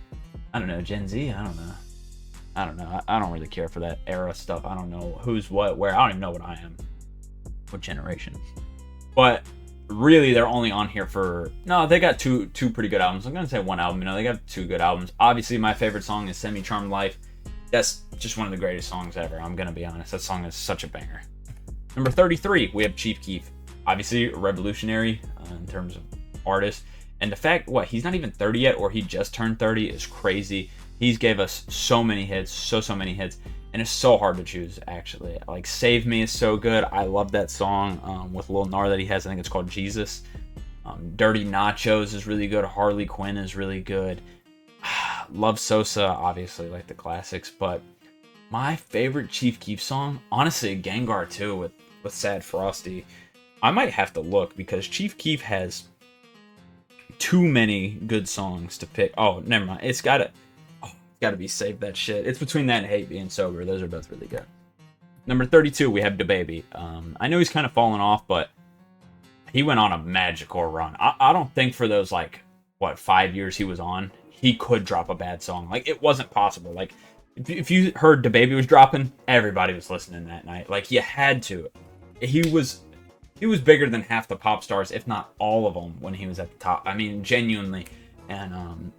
I don't know, Gen Z? I don't know. I don't really care for that era stuff. I don't know who's what, where. I don't even know what I am. What generation. But really, they're only on here for... No, they got two pretty good albums. I'm going to say one album. They got 2 good albums. Obviously, my favorite song is Semi-Charmed Life. That's just one of the greatest songs ever. I'm going to be honest. That song is such a banger. Number 33, we have Chief Keef. Obviously, revolutionary in terms of artist. And the fact, he's not even 30 yet, or he just turned 30, is crazy. He's gave us so many hits, so many hits. And it's so hard to choose, actually. Save Me is so good. I love that song with Lil Nar that he has. I think it's called Jesus. Dirty Nachos is really good. Harley Quinn is really good. Love Sosa, obviously, the classics. But my favorite Chief Keef song, honestly, Gengar 2 with Sad Frosty. I might have to look because Chief Keef has too many good songs to pick. Oh, never mind. It's got to be Save That Shit. It's between that and Hate Being Sober. Those are both really good. Number 32, we have DaBaby. I know he's kind of fallen off, but he went on a magical run. I don't think for those 5 years he was on, he could drop a bad song. It wasn't possible. If you heard DaBaby was dropping, everybody was listening that night. You had to. He was bigger than half the pop stars, if not all of them, when he was at the top. I mean, genuinely. And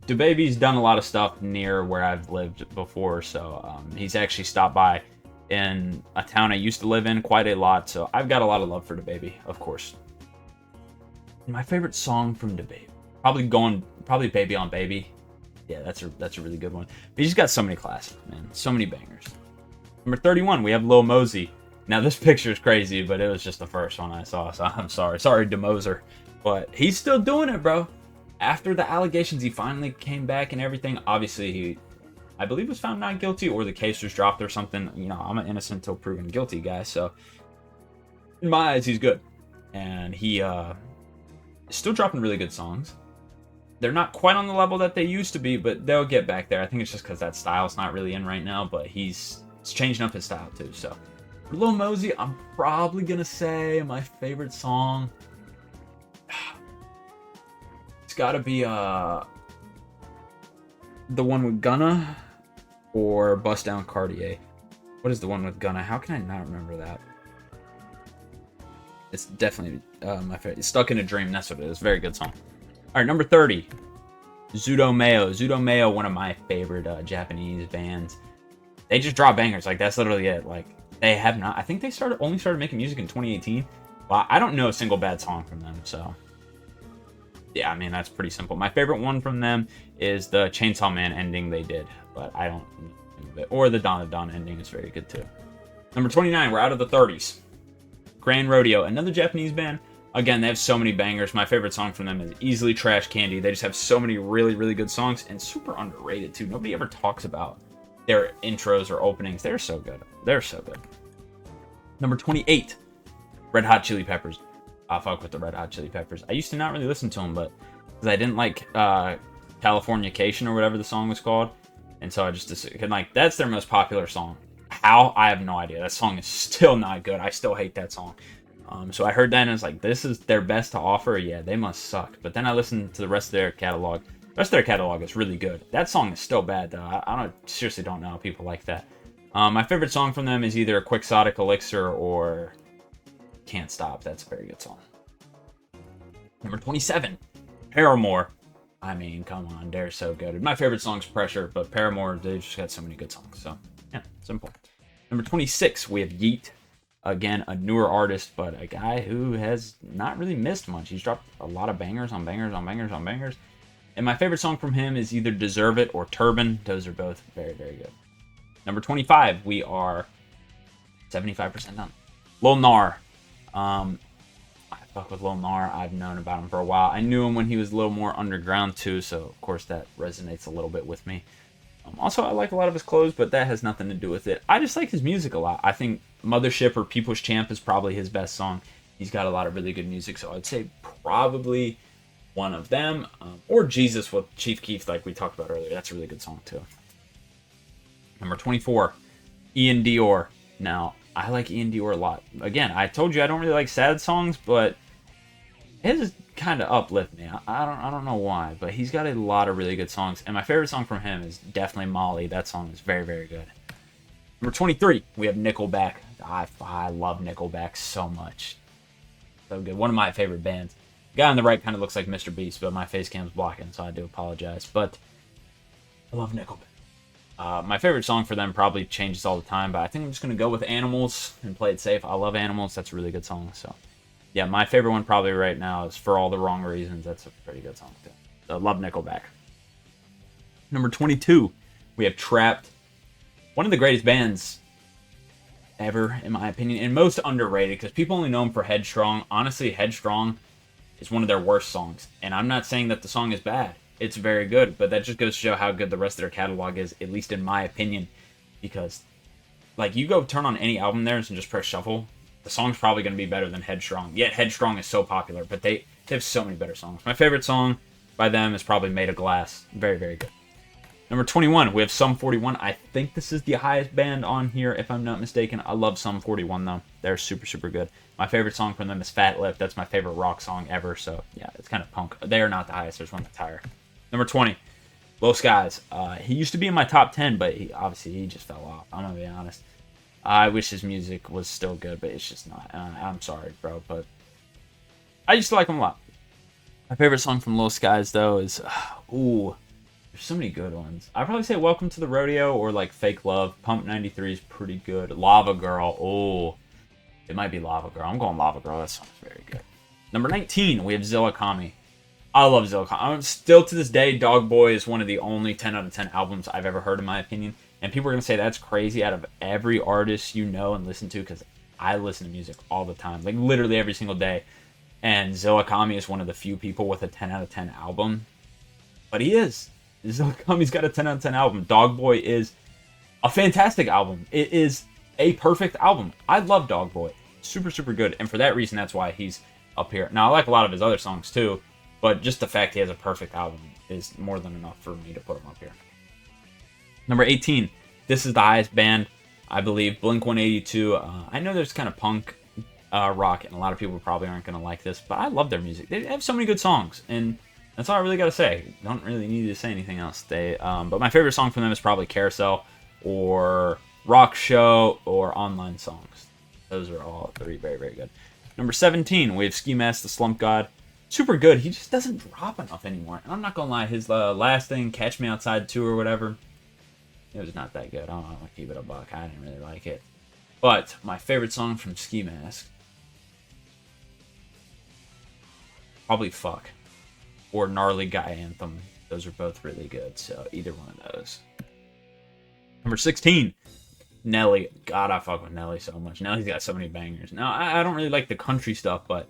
DaBaby's done a lot of stuff near where I've lived before, so he's actually stopped by in a town I used to live in quite a lot, so I've got a lot of love for DaBaby, of course. My favorite song from DaBaby, probably Baby on Baby. Yeah, that's a really good one. But he's got so many classics, man. So many bangers. Number 31, we have Lil Mosey. Now, this picture is crazy, but it was just the first one I saw, so I'm sorry. Sorry, DeMoser. But he's still doing it, bro. After the allegations, he finally came back and everything. Obviously, he, I believe, was found not guilty, or the case was dropped or something. I'm an innocent until proven guilty guy, so in my eyes, he's good. And he is still dropping really good songs. They're not quite on the level that they used to be, but they'll get back there. I think it's just because that style's not really in right now, but he's changing up his style too, so... For Lil Mosey, I'm probably going to say my favorite song. It's got to be the one with Gunna or Bust Down Cartier? What is the one with Gunna? How can I not remember that? It's definitely my favorite. It's Stuck in a Dream. That's what it is. Very good song. All right, number 30. Zudomeo. Zudomeo, one of my favorite Japanese bands. They just drop bangers. Like, that's literally it. Like, they have not... I think they only started making music in 2018. Well, I don't know a single bad song from them, so... Yeah, I mean, that's pretty simple. My favorite one from them is the Chainsaw Man ending they did, but I don't know of it. Or the Donna Dawn ending is very good, too. Number 29, we're out of the 30s. Grand Rodeo, another Japanese band. Again, they have so many bangers. My favorite song from them is easily Trash Candy. They just have so many really, really good songs, and super underrated, too. Nobody ever talks about their intros or openings. They're so good. They're so good. Number 28, Red Hot Chili Peppers. I fuck with the Red Hot Chili Peppers. I used to not really listen to them, but because I didn't like Californication or whatever the song was called, and so I just like, that's their most popular song. How? I have no idea. That song is still not good. I still hate that song. So I heard that and I was like, this is their best to offer? Yeah, they must suck. But then I listened to the rest of their catalog. The rest of their catalog is really good. That song is still bad, though. I seriously don't know how people like that. My favorite song from them is either Quixotic Elixir or Can't Stop. That's a very good song. Number 27, Paramore. I mean, come on, they're so good. My favorite song's Pressure, but Paramore, they just got so many good songs. So, yeah, simple. Number 26, we have Yeet. Again, a newer artist, but a guy who has not really missed much. He's dropped a lot of bangers on bangers on bangers on bangers. And my favorite song from him is either Deserve It or Turban. Those are both very, very good. Number 25, we are 75% done. Lil Nar. I fuck with Lil Nar. I've known about him for a while. I knew him when he was a little more underground too, so of course that resonates a little bit with me. Also, I like a lot of his clothes, but that has nothing to do with it. I just like his music a lot. I think Mothership or People's Champ is probably his best song. He's got a lot of really good music, so I'd say probably one of them. Or Jesus with Chief Keef, like we talked about earlier. That's a really good song, too. Number 24, Ian Dior. Now, I like Ian Dior a lot. Again, I told you I don't really like sad songs, but his kind of uplift me. I don't know why, but he's got a lot of really good songs, and my favorite song from him is definitely Molly. That song is very, very good. Number 23, we have Nickelback. I love Nickelback so much. So good. One of my favorite bands. The guy on the right kind of looks like Mr. Beast, but my face cam's blocking, so I do apologize. But I love Nickelback. My favorite song for them probably changes all the time, but I think I'm just going to go with Animals and play it safe. I love Animals. That's a really good song, so... Yeah, my favorite one probably right now is For All the Wrong Reasons. That's a pretty good song, too. So, love Nickelback. Number 22, we have Trapped. One of the greatest bands ever, in my opinion, and most underrated, because people only know them for Headstrong. Honestly, Headstrong is one of their worst songs, and I'm not saying that the song is bad. It's very good, but that just goes to show how good the rest of their catalog is, at least in my opinion, because, like, you go turn on any album there and just press shuffle, the song's probably going to be better than Headstrong. Yet Headstrong is so popular, but they have so many better songs. My favorite song by them is probably Made of Glass. Very, very good. Number 21, we have Sum 41. I think this is the highest band on here, if I'm not mistaken. I love Sum 41, though. They're super, super good. My favorite song from them is Fat Lip. That's my favorite rock song ever, so yeah, it's kind of punk. They are not the highest. There's one that's higher. Number 20, Low Skies. He used to be in my top 10, but he just fell off. I'm going to be honest. I wish his music was still good, but it's just not. I'm sorry, bro, but I used to like him a lot. My favorite song from Low Skies, though, is... there's so many good ones. I'd probably say Welcome to the Rodeo or, like, Fake Love. Pump 93 is pretty good. Lava Girl. It might be Lava Girl. I'm going Lava Girl. That song's very good. Number 19, we have Zilla Kami. I love Zilla Kami. I'm still, to this day, Dog Boy is one of the only 10 out of 10 albums I've ever heard, in my opinion. And people are going to say that's crazy out of every artist you know and listen to, because I listen to music all the time, like literally every single day. And Zilla Kami is one of the few people with a 10 out of 10 album. But he is. Zilla Kami's got a 10 out of 10 album. Dog Boy is a fantastic album. It is a perfect album. I love Dog Boy. Super, super good. And for that reason, that's why he's up here. Now, I like a lot of his other songs too, but just the fact he has a perfect album is more than enough for me to put him up here. Number 18, this is the highest band, I believe, Blink-182. I know there's kind of punk rock, and a lot of people probably aren't going to like this, but I love their music. They have so many good songs, and That's all I really got to say. Don't really need to say anything else. But my favorite song from them is probably Carousel or Rock Show or Online Songs. Those are all three very, very good. Number 17, we have Ski Mask, the Slump God. Super good. He just doesn't drop enough anymore. And I'm not going to lie, his last thing, Catch Me Outside 2 or whatever, it was not that good. I don't know, I'll keep it a buck. I didn't really like it. But my favorite song from Ski Mask, probably Fuck or Gnarly Guy Anthem. Those are both really good, so either one of those. Number 16, Nelly. God, I fuck with Nelly so much. Nelly's got so many bangers. Now, I don't really like the country stuff, but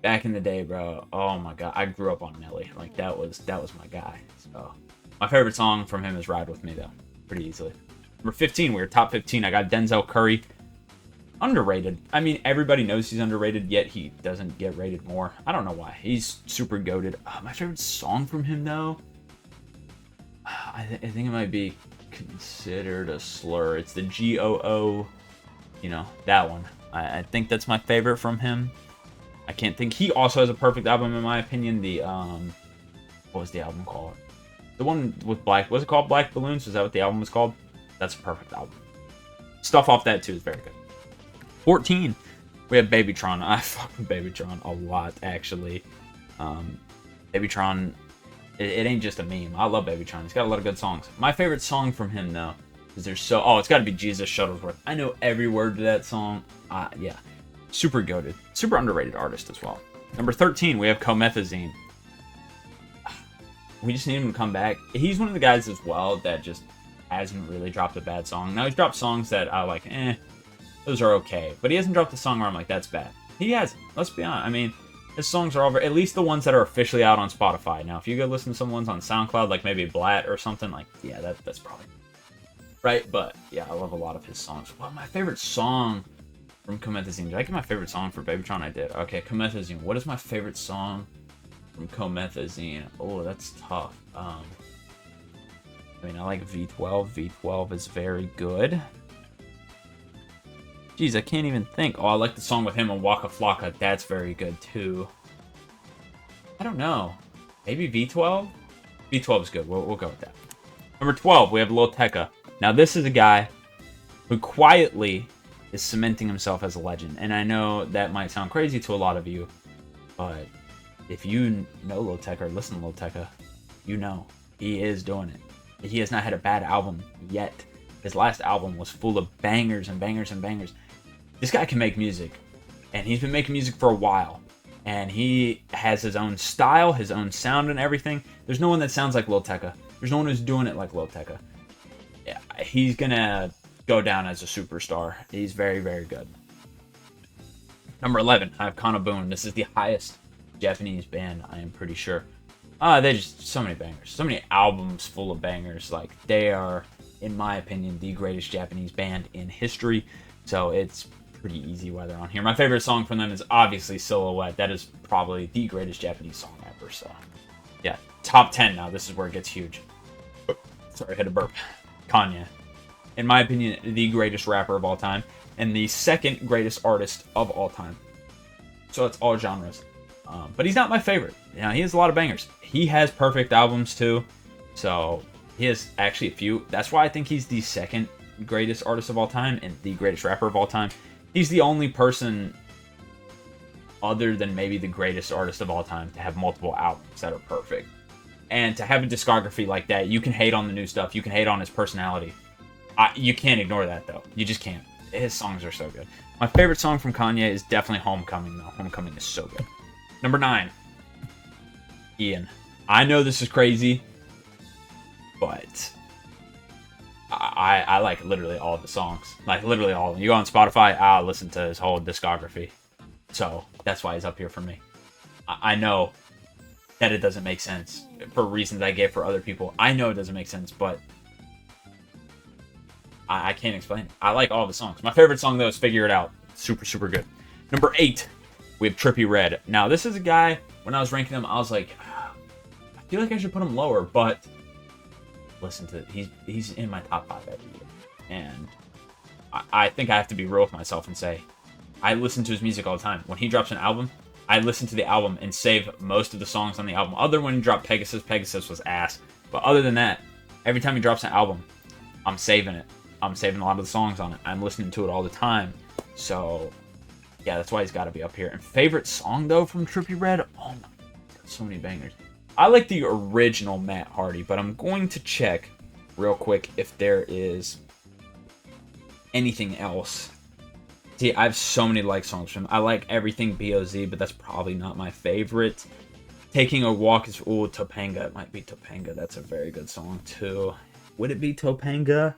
back in the day, bro, oh my god, I grew up on Nelly. Like, that was my guy. So, my favorite song from him is Ride With Me, though, pretty easily. Number 15, we're top 15. I got Denzel Curry. Underrated. I mean, everybody knows he's underrated, yet he doesn't get rated more. I don't know why. He's super goated. My favorite song from him, though, I think it might be considered a slur. It's the GOO, you know, that one. I think that's my favorite from him. I can't think. He also has a perfect album, in my opinion. The, what was the album called? The one with Black, was it called Black Balloons? Was that what the album was called? That's a perfect album. Stuff off that, too, is very good. 14, we have Babytron. I fuck with Babytron a lot, actually. Babytron, it ain't just a meme. I love Babytron. He's got a lot of good songs. My favorite song from him, though, is there's so... Oh, it's got to be Jesus Shuttlesworth. I know every word to that song. Yeah. Super goated. Super underrated artist as well. Number 13, we have Comethazine. We just need him to come back. He's one of the guys as well that just hasn't really dropped a bad song. Now, he's dropped songs that I like, those are okay. But he hasn't dropped a song where I'm like, that's bad. He hasn't. Let's be honest. I mean, his songs are over, at least the ones that are officially out on Spotify. Now, if you go listen to some ones on SoundCloud, like maybe Blatt or something, like, yeah, that's probably right. But, yeah, I love a lot of his songs. Well, my favorite song from Comethazine. Did I get my favorite song for Babytron? I did. Okay, Comethazine. What is my favorite song from Comethazine? Oh, that's tough. I mean, I like V12. V12 is very good. Jeez, I can't even think. Oh, I like the song with him on Waka Flocka. That's very good, too. I don't know. Maybe V12? V12 is good. We'll go with that. Number 12, we have Lil Tecca. Now, this is a guy who quietly is cementing himself as a legend. And I know that might sound crazy to a lot of you, but if you know Lil Tecca or listen to Lil Tecca, you know he is doing it. He has not had a bad album yet. His last album was full of bangers and bangers and bangers. This guy can make music, and he's been making music for a while, and he has his own style, his own sound and everything. There's no one that sounds like Lil Tecca. There's no one who's doing it like Lil Tecca. Yeah, he's gonna go down as a superstar. He's very, very good. Number 11, I have Kanabun. This is the highest Japanese band, I am pretty sure. They just, so many bangers. So many albums full of bangers. Like, they are, in my opinion, the greatest Japanese band in history. So it's pretty easy why they're on here. My favorite song from them is obviously Silhouette. That is probably the greatest Japanese song ever. So, yeah, top 10 now. This is where it gets huge. Sorry, I had to burp. Kanye. In my opinion, the greatest rapper of all time. And the second greatest artist of all time. So it's all genres. But he's not my favorite. You know, he has a lot of bangers. He has perfect albums, too. So he has actually a few. That's why I think he's the second greatest artist of all time and the greatest rapper of all time. He's the only person other than maybe the greatest artist of all time to have multiple albums that are perfect. And to have a discography like that, you can hate on the new stuff. You can hate on his personality. You can't ignore that, though. You just can't. His songs are so good. My favorite song from Kanye is definitely Homecoming, though. Homecoming is so good. Number 9. Ian. I know this is crazy, but I like literally all of the songs. Like, literally all of them. You go on Spotify, I'll listen to his whole discography. So, that's why he's up here for me. I know that it doesn't make sense for reasons I gave for other people. I know it doesn't make sense, but I can't explain it. I like all the songs. My favorite song, though, is Figure It Out. Super, super good. Number 8, we have Trippie Redd. Now, this is a guy, when I was ranking him, I was like, I feel like I should put him lower, but listen to it. He's in my top 5 every year. And I think I have to be real with myself and say, I listen to his music all the time. When he drops an album, I listened to the album and save most of the songs on the album. Other than when he dropped Pegasus, Pegasus was ass. But other than that, every time he drops an album, I'm saving it. I'm saving a lot of the songs on it. I'm listening to it all the time. So, yeah, that's why he's got to be up here. And favorite song, though, from Trippie Redd? Oh, my God, so many bangers. I like the original Matt Hardy, but I'm going to check real quick if there is anything else. See, I have so many like songs from him. I like everything B.O.Z., but that's probably not my favorite. Taking a Walk is... Ooh, Topanga. It might be Topanga. That's a very good song, too. Would it be Topanga?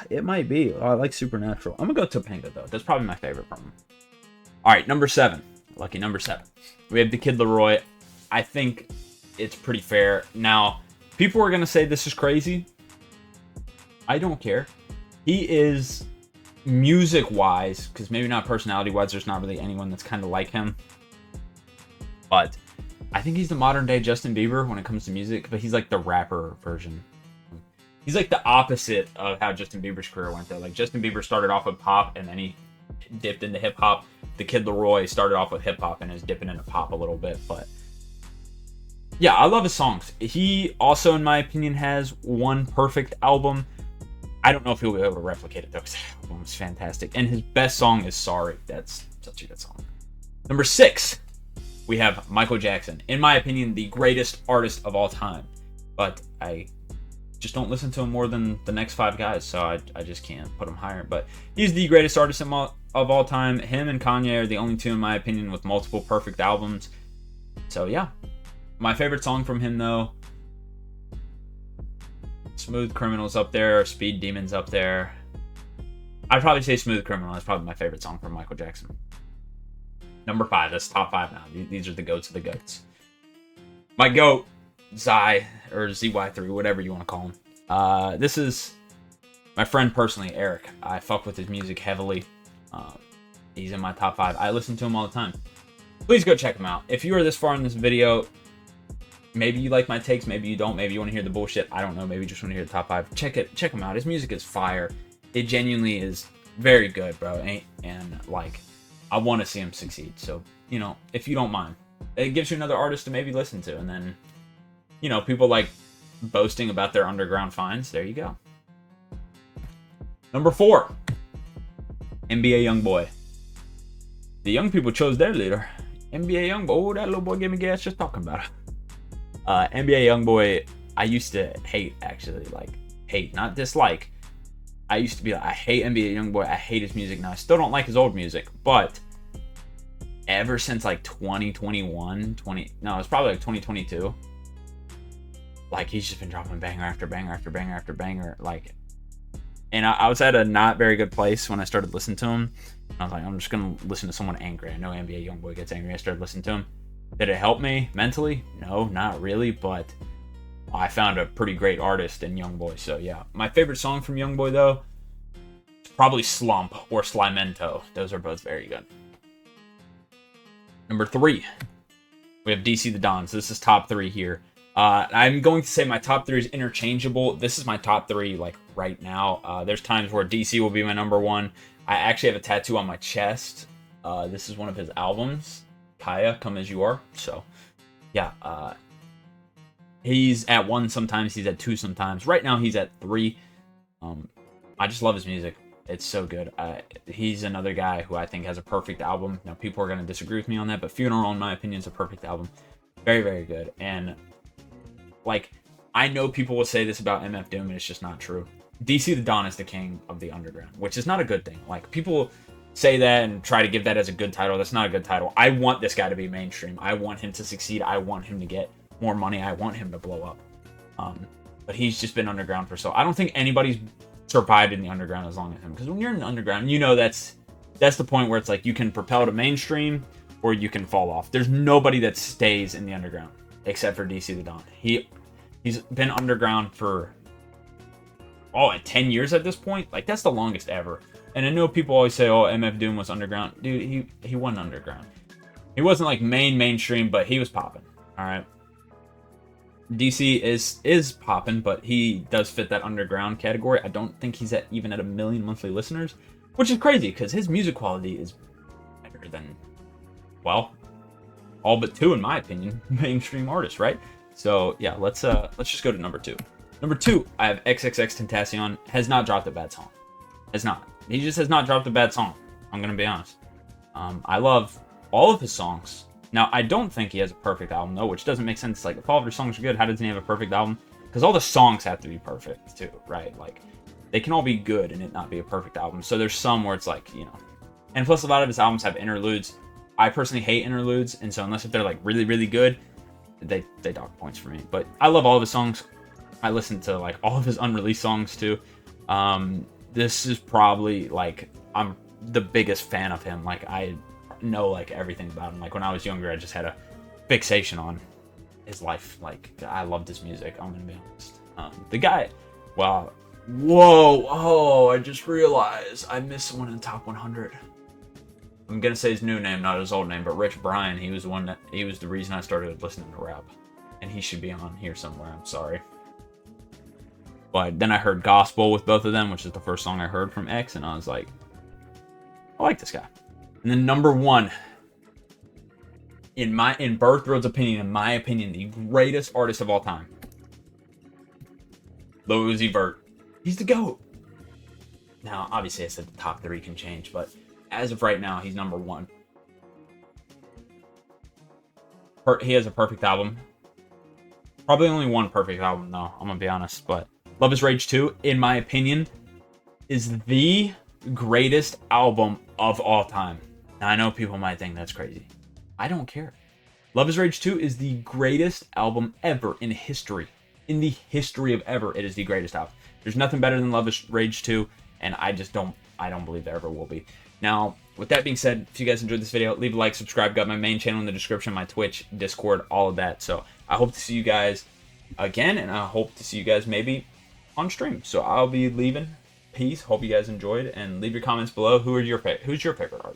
It might be. Oh, I like Supernatural. I'm going to go Topanga, though. That's probably my favorite from him. All right, number 7. Lucky number 7. We have The Kid Laroi. I think it's pretty fair. Now, people are going to say this is crazy. I don't care. He is, music-wise, because maybe not personality-wise, there's not really anyone that's kind of like him. But I think he's the modern-day Justin Bieber when it comes to music, but he's like the rapper version. He's like the opposite of how Justin Bieber's career went, though. Like, Justin Bieber started off with pop, and then he dipped into hip-hop. The Kid Laroi started off with hip-hop and is dipping into pop a little bit, but... yeah, I love his songs. He also, in my opinion, has one perfect album. I don't know if he'll be able to replicate it, though, because the album is fantastic. And his best song is Sorry. That's such a good song. Number 6, we have Michael Jackson. In my opinion, the greatest artist of all time. But I just don't listen to him more than the next 5 guys, so I just can't put him higher. But he's the greatest artist of all time. Him and Kanye are the only two, in my opinion, with multiple perfect albums. So, yeah. My favorite song from him, though, Smooth Criminal's up there, Speed Demon's up there. I'd probably say Smooth Criminal. That's probably my favorite song from Michael Jackson. Number 5. That's top 5 now. These are the goats of the goats. My goat, Zy, or ZY3, whatever you want to call him. This is my friend personally, Eric. I fuck with his music heavily. He's in my top 5. I listen to him all the time. Please go check him out. If you are this far in this video, maybe you like my takes, maybe you don't, maybe you want to hear the bullshit. I don't know, maybe you just want to hear the top 5. Check him out. His music is fire. It genuinely is very good, bro. And like, I want to see him succeed. So, you know, if you don't mind, it gives you another artist to maybe listen to. And then, you know, people like boasting about their underground finds. There you go. Number 4, NBA Youngboy. The young people chose their leader. NBA Youngboy. Oh, that little boy gave me gas just talking about it. NBA Youngboy, I used to hate, actually. Like, hate, not dislike. I used to be like, I hate NBA Youngboy. I hate his music. Now, I still don't like his old music. But ever since, like, 2021, no, it's probably, like, 2022. Like, he's just been dropping banger after banger after banger after banger. Like, and I was at a not very good place when I started listening to him. I was like, I'm just going to listen to someone angry. I know NBA Youngboy gets angry. I started listening to him. Did it help me mentally? No, not really, but I found a pretty great artist in Youngboy. So, yeah. My favorite song from Youngboy, though, is probably Slump or Slimento. Those are both very good. Number 3, we have DC the Don. So, this is top 3 here. I'm going to say my top 3 is interchangeable. This is my top 3, like, right now. There's times where DC will be my number 1. I actually have a tattoo on my chest. This is one of his albums. Kaya, Come As You Are. So, yeah. He's at 1 sometimes. He's at 2 sometimes. Right now, he's at 3. I just love his music. It's so good. He's another guy who I think has a perfect album. Now, people are going to disagree with me on that, but Funeral, in my opinion, is a perfect album. Very, very good. And, like, I know people will say this about MF Doom, and it's just not true. DC the Don is the king of the underground, which is not a good thing. Like, people say that and try to give that as a good title. That's not a good title. I want this guy to be mainstream. I want him to succeed. I want him to get more money. I want him to blow up. But he's just been underground for so. I don't think anybody's survived in the underground as long as him. Because when you're in the underground, you know that's the point where it's like you can propel to mainstream or you can fall off. There's nobody that stays in the underground except for DC the Don. He's been underground for 10 years at this point. Like, that's the longest ever. And I know people always say, oh, MF Doom was underground. Dude, he wasn't underground. He wasn't like mainstream, but he was popping. All right. DC is popping, but he does fit that underground category. I don't think he's even at 1 million monthly listeners, which is crazy because his music quality is better than, well, all but two, in my opinion, mainstream artists, right? So yeah, let's just go to number 2. Number 2, I have XXXTentacion. Has not dropped a bad song. Has not. He just has not dropped a bad song. I'm gonna be honest. I love all of his songs. Now, I don't think he has a perfect album, though, which doesn't make sense. Like, if all of his songs are good, how doesn't he have a perfect album? Because all the songs have to be perfect, too, right? Like, they can all be good and it not be a perfect album. So there's some where it's like, you know. And plus, a lot of his albums have interludes. I personally hate interludes, and so unless if they're, like, really, really good, they dock points for me. But I love all of his songs. I listen to, like, all of his unreleased songs, too. This is probably, like, I'm the biggest fan of him. Like, I know like everything about him. Like when I was younger, I just had a fixation on his life. Like I loved his music. I'm gonna be honest. The guy, wow, whoa, oh! I just realized I missed someone in the top 100. I'm gonna say his new name, not his old name, but Rich Brian. He was the reason I started listening to rap, and he should be on here somewhere. I'm sorry. But then I heard Gospel with both of them, which is the first song I heard from X, and I was like, I like this guy. And then number 1, in Birth Road's opinion, in my opinion, the greatest artist of all time, Lil Uzi Vert. He's the GOAT. Now, obviously, I said the top 3 can change, but as of right now, he's number 1. He has a perfect album. Probably only one perfect album, though. I'm gonna be honest, but Love Is Rage 2, in my opinion, is the greatest album of all time. Now, I know people might think that's crazy. I don't care. Love Is Rage 2 is the greatest album ever in history. In the history of ever, it is the greatest album. There's nothing better than Love Is Rage 2, and I don't believe there ever will be. Now, with that being said, if you guys enjoyed this video, leave a like, subscribe. Got my main channel in the description, my Twitch, Discord, all of that. So I hope to see you guys again, and I hope to see you guys maybe on stream. So I'll be leaving. Peace. Hope you guys enjoyed, and leave your comments below. Who's your favorite artist?